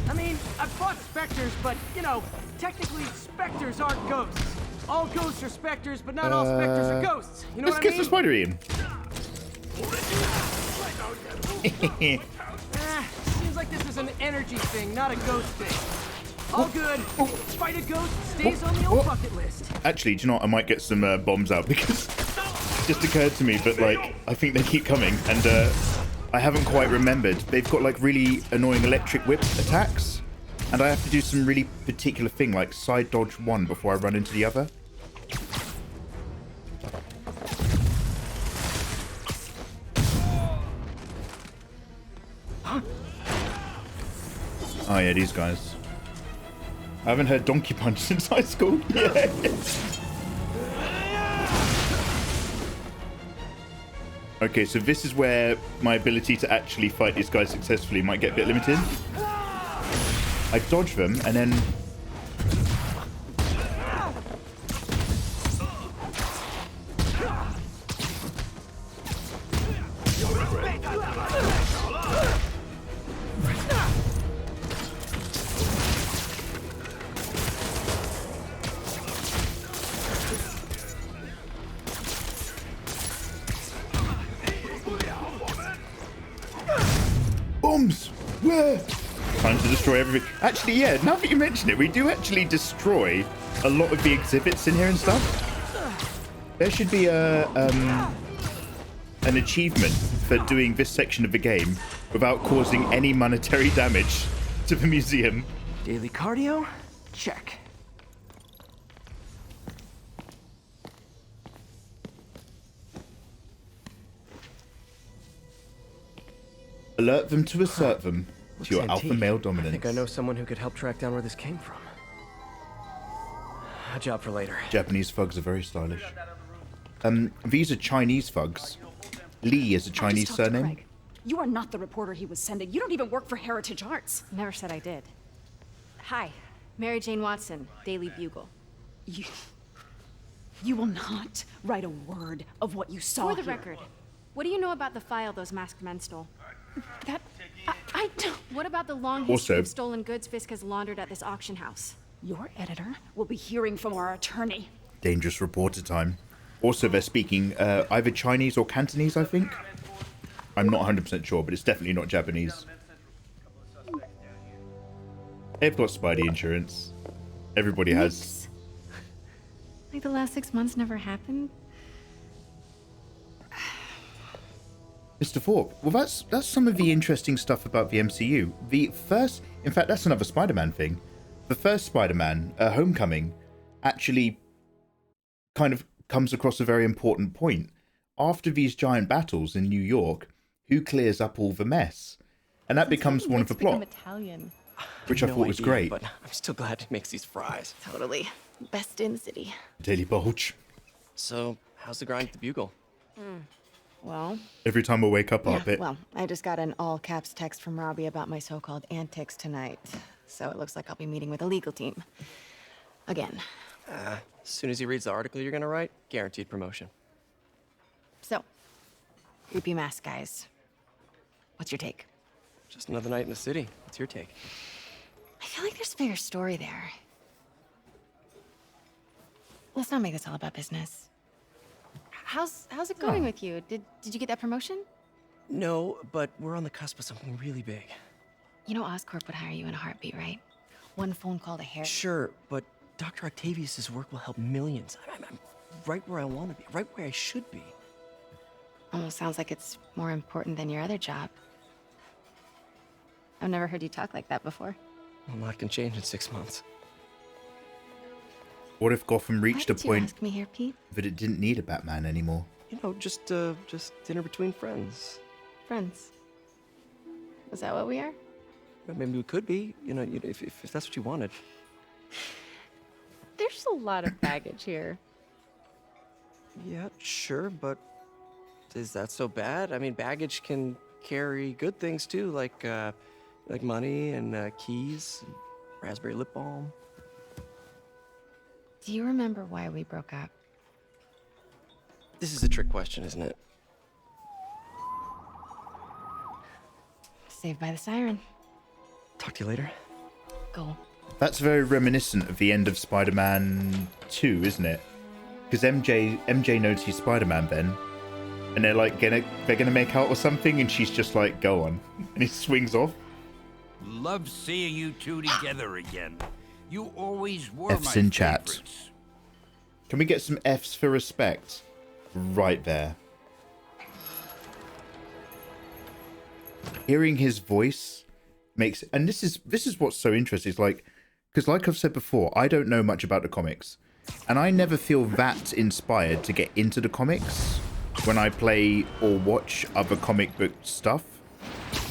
I mean, I've fought specters, but, you know, technically specters aren't ghosts. All ghosts are specters, but not all specters are ghosts. You know Let's what I get mean? some spider Ian. Seems like this is an energy thing, not a ghost thing. All good. Fight a ghost stays on the old bucket list. Actually, do you know what? I might get some bombs out because it just occurred to me that, like, I think they keep coming and I haven't quite remembered. They've got, like, really annoying electric whip attacks and I have to do some really particular thing, like side dodge one before I run into the other. Oh yeah, these guys. I haven't heard Donkey Punch since high school. Yeah. Okay, so this is where my ability to actually fight these guys successfully might get a bit limited. I dodge them and then... Bombs! Where? Time to destroy everything. Actually, yeah, now that you mention it, we do actually destroy a lot of the exhibits in here and stuff. There should be an achievement for doing this section of the game without causing any monetary damage to the museum. Daily cardio? Check. Alert them to assert them to your alpha male dominance. I think I know someone who could help track down where this came from. A job for later. Japanese thugs are very stylish. These are Chinese thugs. Lee is a Chinese surname. You are not the reporter he was sending. You don't even work for Heritage Arts. Never said I did. Hi, Mary Jane Watson, Daily Bugle. You will not write a word of what you saw For the here. record, what do you know about the file those masked men stole? That... I don't... What about the long history of stolen goods Fisk has laundered at this auction house? Your editor will be hearing from our attorney. Dangerous reporter time. Also, they're speaking either Chinese or Cantonese, I think. I'm not 100% sure, but it's definitely not Japanese. They've got Spidey insurance. Everybody has. Like the last 6 months never happened? Mr. Thorpe, well, that's some of the interesting stuff about the MCU. The first, in fact, that's another Spider-Man thing. The first Spider-Man, Homecoming, actually kind of comes across a very important point. After these giant battles in New York, who clears up all the mess? And that becomes one of the plot, Italian. which I thought was great. But I'm still glad he makes these fries. Totally. Best in the city. Daily Bulge. So, how's the grind at the Bugle? Well... Every time I wake up, I'll bit. Well, I just got an all-caps text from Robbie about my so-called antics tonight. So it looks like I'll be meeting with the legal team. Again. As soon as he reads the article you're gonna write, guaranteed promotion. So, creepy mask guys. What's your take? Just another night in the city. What's your take? I feel like there's a bigger story there. Let's not make this all about business. How's it going with you? Did you get that promotion? No, but we're on the cusp of something really big. You know Oscorp would hire you in a heartbeat, right? One phone call to Harry. Sure, but Dr. Octavius's work will help millions. I'm right where I want to be, right where I should be. Almost sounds like it's more important than your other job. I've never heard you talk like that before. A lot can change in 6 months. What if Gotham reached a Why did you point ask me here, Pete? that it didn't need a Batman anymore? You know, just dinner between friends. Friends. Is that what we are? Maybe we could be, you know, if that's what you wanted. There's a lot of baggage here. Yeah, sure, but is that so bad? I mean, baggage can carry good things too, like money and keys, and raspberry lip balm. Do you remember why we broke up? This is a trick question, isn't it? Saved by the siren. Talk to you later. Go. That's very reminiscent of the end of Spider-Man 2, isn't it? Because MJ knows he's Spider-Man then, and they're like they're gonna make out or something, and she's just like, "Go on," and he swings off. Love seeing you two together again. You always were F's my in chat. favorites. Can we get some F's for respect? Right there. Hearing his voice makes, and this is what's so interesting. It's like, because like I've said before, I don't know much about the comics, and I never feel that inspired to get into the comics when I play or watch other comic book stuff.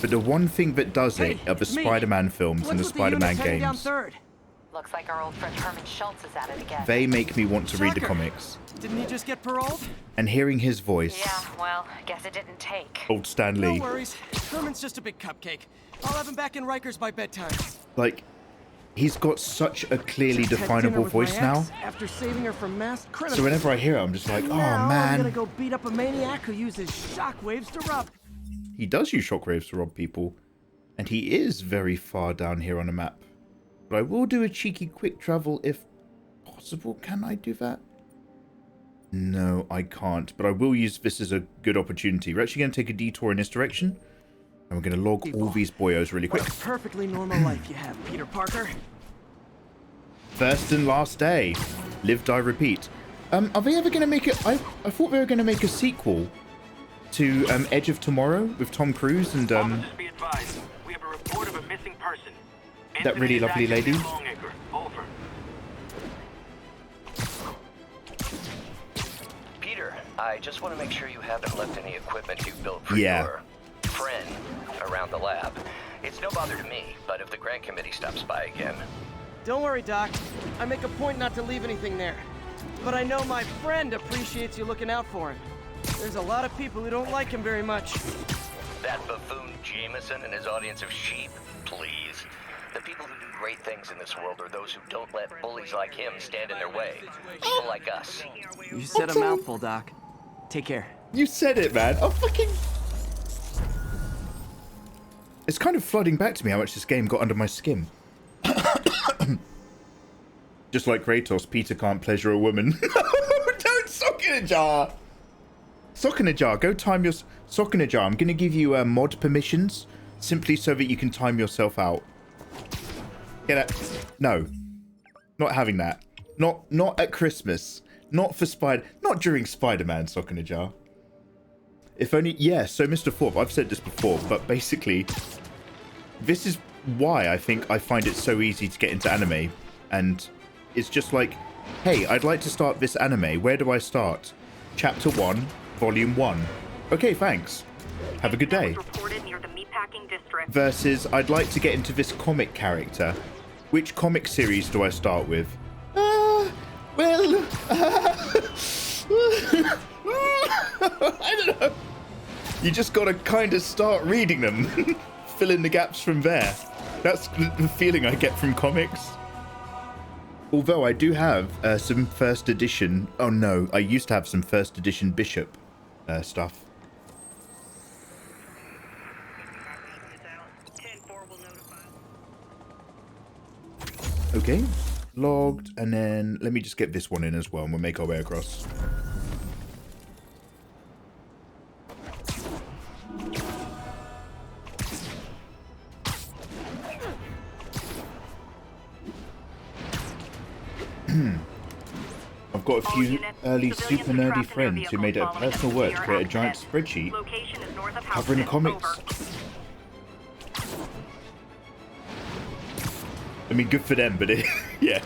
But the one thing that does it are the Spider-Man films and the Spider-Man games. Looks like our old friend Herman Schultz is at it again. They make me want to read the comics. Didn't he just get paroled? And hearing his voice. Yeah, well, guess it didn't take. Old Stan Lee. No worries. Herman's just a big cupcake. I'll have him back in Rikers by bedtime. Like, he's got such a clearly definable voice now. After saving her from masked criminals. So whenever I hear it, I'm just like, oh now man. I'm gonna go beat up a maniac who uses shockwaves to rob. He does use shockwaves to rob people, and he is very far down here on the map. But I will do a cheeky quick travel if possible. Can I do that? No, I can't. But I will use this as a good opportunity. We're actually going to take a detour in this direction, and we're going to log all these boyos really quick. What a perfectly normal life you have, Peter Parker. First and last day. Live, die, repeat. Are they ever going to make it? I thought they were going to make a sequel to Edge of Tomorrow with Tom Cruise and Officers, be advised. We have a report of a missing person. that really lovely lady. Over. Peter, I just want to make sure you haven't left any equipment you built for your friend around the lab. It's no bother to me, but if the grant committee stops by again... Don't worry, Doc. I make a point not to leave anything there. But I know my friend appreciates you looking out for him. There's a lot of people who don't like him very much. That buffoon Jameson and his audience of sheep? Please. The people who do great things in this world are those who don't let bullies like him stand in their way. People like us. You said a mouthful, Doc. Take care. You said it, man. Oh, fucking... It's kind of flooding back to me how much this game got under my skin. Just like Kratos, Peter can't pleasure a woman. Don't sock in a jar. Sock in a jar. Go time your sock in a jar. I'm going to give you mod permissions simply so that you can time yourself out. Get it? No. Not having that. Not at Christmas. Not for not during Spider-Man sock in a jar. If only... Yeah, so Mr. Thorpe, I've said this before, but basically, this is why I think I find it so easy to get into anime. And it's just like, hey, I'd like to start this anime. Where do I start? Chapter 1, Volume 1. Okay, thanks. Have a good day. Versus, I'd like to get into this comic character. Which comic series do I start with? I don't know. You just gotta kind of start reading them. Fill in the gaps from there. That's the feeling I get from comics. Although I do have some first edition... Oh no, I used to have some first edition Bishop stuff. Okay, logged, and then let me just get this one in as well, and we'll make our way across. I've got a few early super nerdy friends who made it a personal work to create a giant spreadsheet covering the comics. I mean, good for them, but yeah.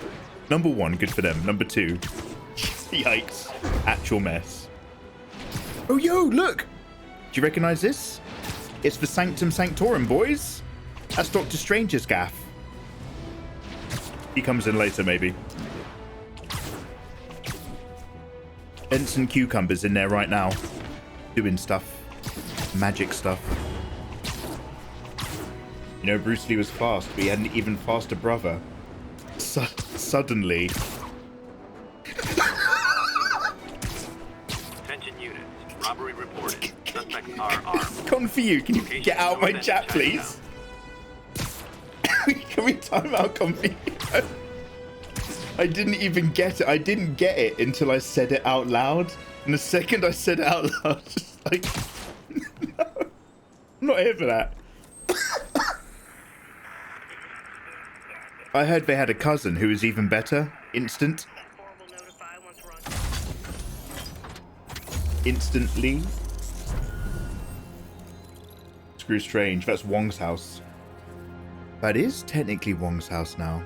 Number 1, good for them. Number 2, yikes. Actual mess. Oh, yo, look! Do you recognize this? It's the Sanctum Sanctorum, boys. That's Doctor Strange's gaff. He comes in later, maybe. Ensign Cucumber's in there right now. Doing stuff. Magic stuff. You know, Bruce Lee was fast, but he had an even faster brother. Suddenly. Attention units. Robbery reported. Suspects are armed. Come for you. Can you get out of my chat, please? Can we time out, Comfy? I didn't even get it. I didn't get it until I said it out loud. And the second I said it out loud, just like, no, I'm not here for that. I heard they had a cousin who was even better. Instant. Instantly. Screw Strange. That's Wong's house. That is technically Wong's house now.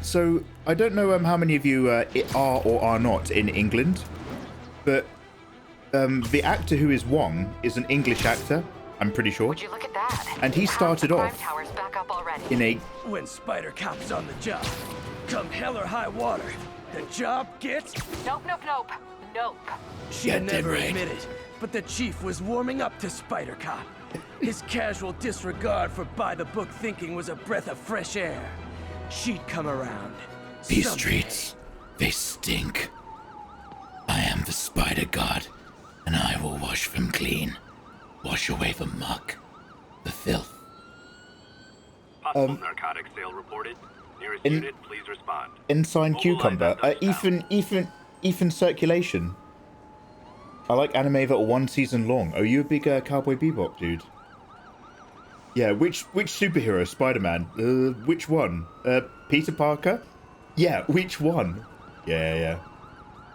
So, I don't know how many of you are or are not in England, but the actor who is Wong is an English actor, I'm pretty sure. Would you look at that? And he started off back up already. in a... When Spider Cop's on the job, come hell or high water, the job gets... Nope. She never admitted, but the chief was warming up to Spider Cop. His casual disregard for by-the-book thinking was a breath of fresh air. She'd come around. These someday. streets, they stink. I am the Spider God, and I will wash them clean. Wash away the muck, the filth. Possible narcotic sale reported. Nearest unit, please respond. Ensign Cucumber. Ethan Circulation. I like anime that are 1 season long. Are you a big Cowboy Bebop dude? Yeah, which superhero? Spider-Man. Which one? Peter Parker? Yeah, which one? Yeah.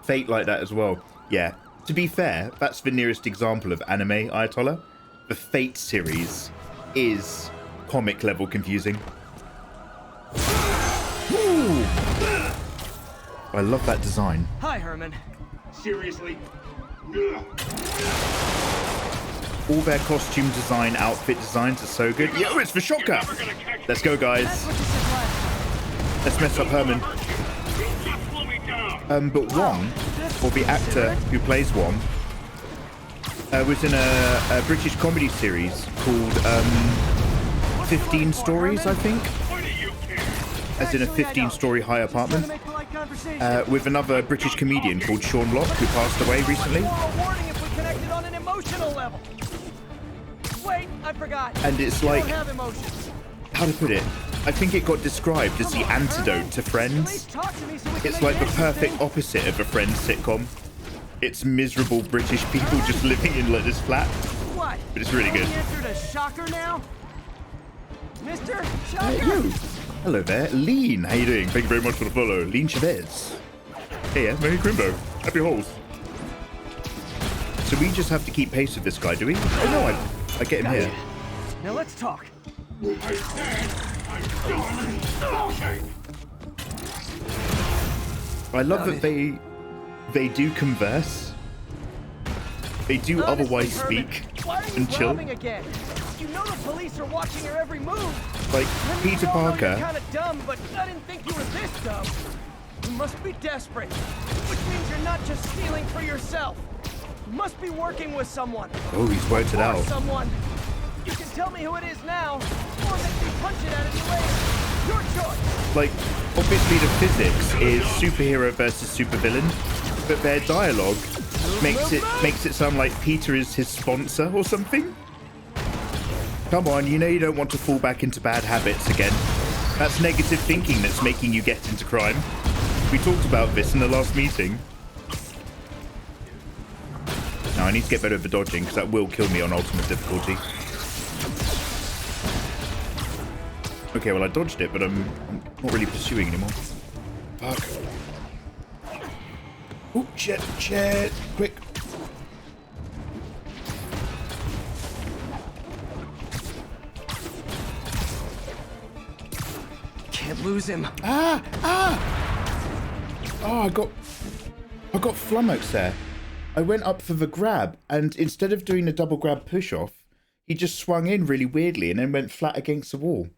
Fate like that as well. Yeah. To be fair, that's the nearest example of anime, Ayatollah. The Fate series is comic level confusing. Ooh. I love that design. Hi, Herman. Seriously? All their costume design, outfit designs are so good. Yo, it's the Shocker! Let's go, guys. Let's mess up Herman. But Wong, or the actor who plays Wong, was in a British comedy series called 15 Stories, I think. As in a 15-story high apartment. With another British comedian called Sean Locke, who passed away recently. Wait, I forgot. And it's like, how to put it? I think it got described as the antidote to Friends. It's like the perfect opposite of a Friends sitcom. It's miserable British people just living in like this flat. What? But it's really good. Entered a shocker now? Mr. Shocker? Hey, yo. Hello there, Lean. How you doing? Thank you very much for the follow. Lean Chavez. Hey, yeah, Merry Crimbo. Happy holes. So we just have to keep pace with this guy, do we? Oh no, I get him here. Now let's talk. I love that they do converse. They do otherwise speak and chill. Again? You know the police are watching your every move. Like Peter Parker. Kind of dumb, but I didn't think you were this dumb. You must be desperate, which means you're not just stealing for yourself. You must be working with someone. Oh, he's worked it out. Someone. You can tell me who it is now, or make me punch it at you later. Your choice. Like, obviously the physics is superhero versus supervillain, but their dialogue makes it sound like Peter is his sponsor or something. Come on, you know you don't want to fall back into bad habits again. That's negative thinking that's making you get into crime. We talked about this in the last meeting. Now I need to get better at the dodging because that will kill me on ultimate difficulty. Okay, well I dodged it, but I'm not really pursuing anymore. Fuck. Oh, shit, quick. Can't lose him. Oh, I got flummoxed there. I went up for the grab, and instead of doing the double grab push-off, he just swung in really weirdly and then went flat against the wall.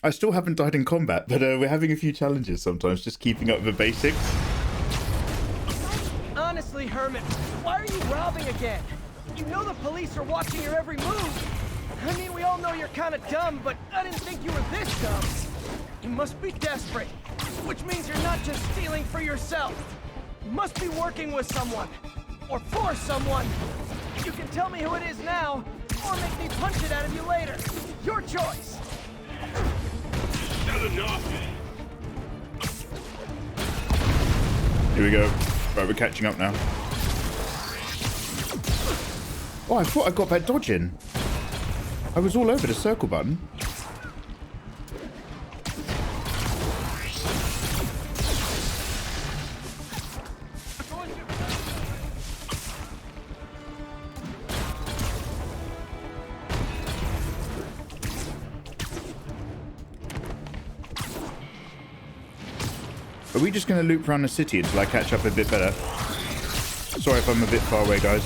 I still haven't died in combat, but we're having a few challenges sometimes, just keeping up with the basics. Honestly, Herman, why are you robbing again? You know the police are watching your every move. I mean, we all know you're kind of dumb, but I didn't think you were this dumb. You must be desperate, which means you're not just stealing for yourself. You must be working with someone, or for someone. You can tell me who it is now, Or make me punch it out of you later. Your choice. Not enough. Here we go. Right, we're catching up now. Oh, I thought I got that dodge in. I was all over the circle button. Are we just going to loop around the city until I catch up a bit better? Sorry if I'm a bit far away, guys.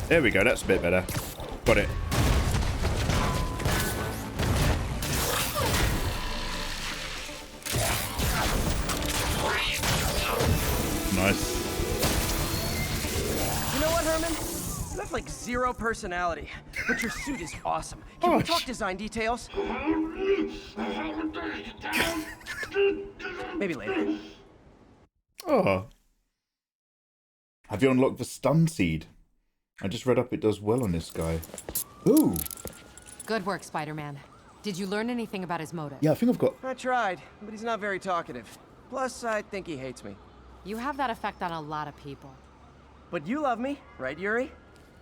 There we go, that's a bit better. Got it. Nice. You know what, Herman? You have like zero personality, but your suit is awesome. Can we talk design details? Maybe later. Oh. Have you unlocked the stun seed? I just read up it does well on this guy. Ooh. Good work, Spider-Man. Did you learn anything about his motive? Yeah, I think I've got... I tried, but he's not very talkative. Plus, I think he hates me. You have that effect on a lot of people. But you love me, right, Yuri?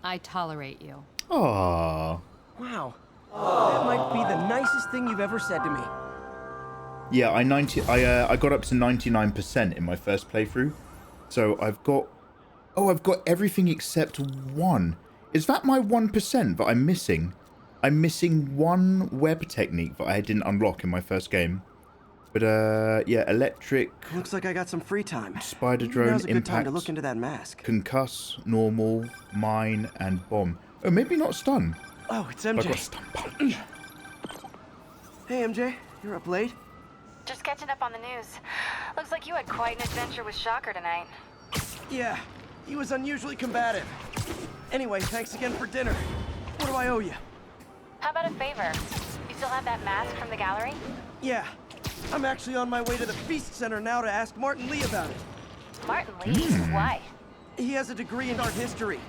I tolerate you. Aww. Wow. That might be the nicest thing you've ever said to me. Yeah, I got up to 99% in my first playthrough. So I've got... Oh, I've got everything except one. Is that my 1% that I'm missing? I'm missing one web technique that I didn't unlock in my first game. But, yeah, electric... Looks like I got some free time. Spider drone, Now's a good time impact, to look into that mask. concuss, normal, mine, and bomb. Oh, maybe not stun. Oh, it's MJ. I got stun punch. Hey, MJ. You're up late? Just catching up on the news. Looks like you had quite an adventure with Shocker tonight. Yeah, he was unusually combative. Anyway, thanks again for dinner. What do I owe you? How about a favor? You still have that mask from the gallery? Yeah, I'm actually on my way to the Feast Center now to ask Martin Lee about it. Martin Lee? Why? He has a degree in art history.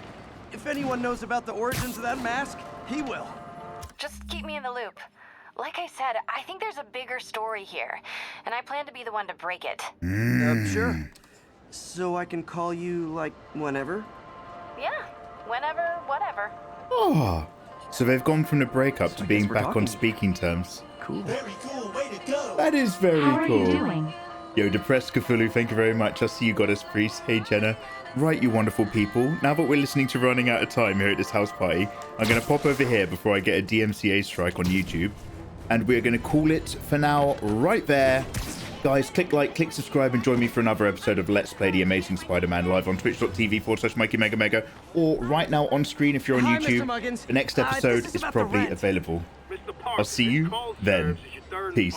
If anyone knows about the origins of that mask, he will. Just keep me in the loop. Like I said, I think there's a bigger story here, and I plan to be the one to break it. Sure. So I can call you, like, whenever? Yeah, whenever, whatever. Oh, so they've gone from the breakup to being back on speaking terms. Cool. Very cool, way to go. That is very How cool. are you doing? Yo, Depressed Cthulhu, thank you very much. I see you, Goddess Priest. Hey, Jenna. Right, you wonderful people. Now that we're listening to Running Out of Time here at this house party, I'm going to pop over here before I get a DMCA strike on YouTube. And we're going to call it for now right there. Guys, click like, click subscribe, and join me for another episode of Let's Play The Amazing Spider-Man live on twitch.tv/MikeyMegaMega, or right now on screen if you're on Hi, YouTube. Mr. Muggins. The next episode this is about the probably rent. available. I'll see you then. Peace.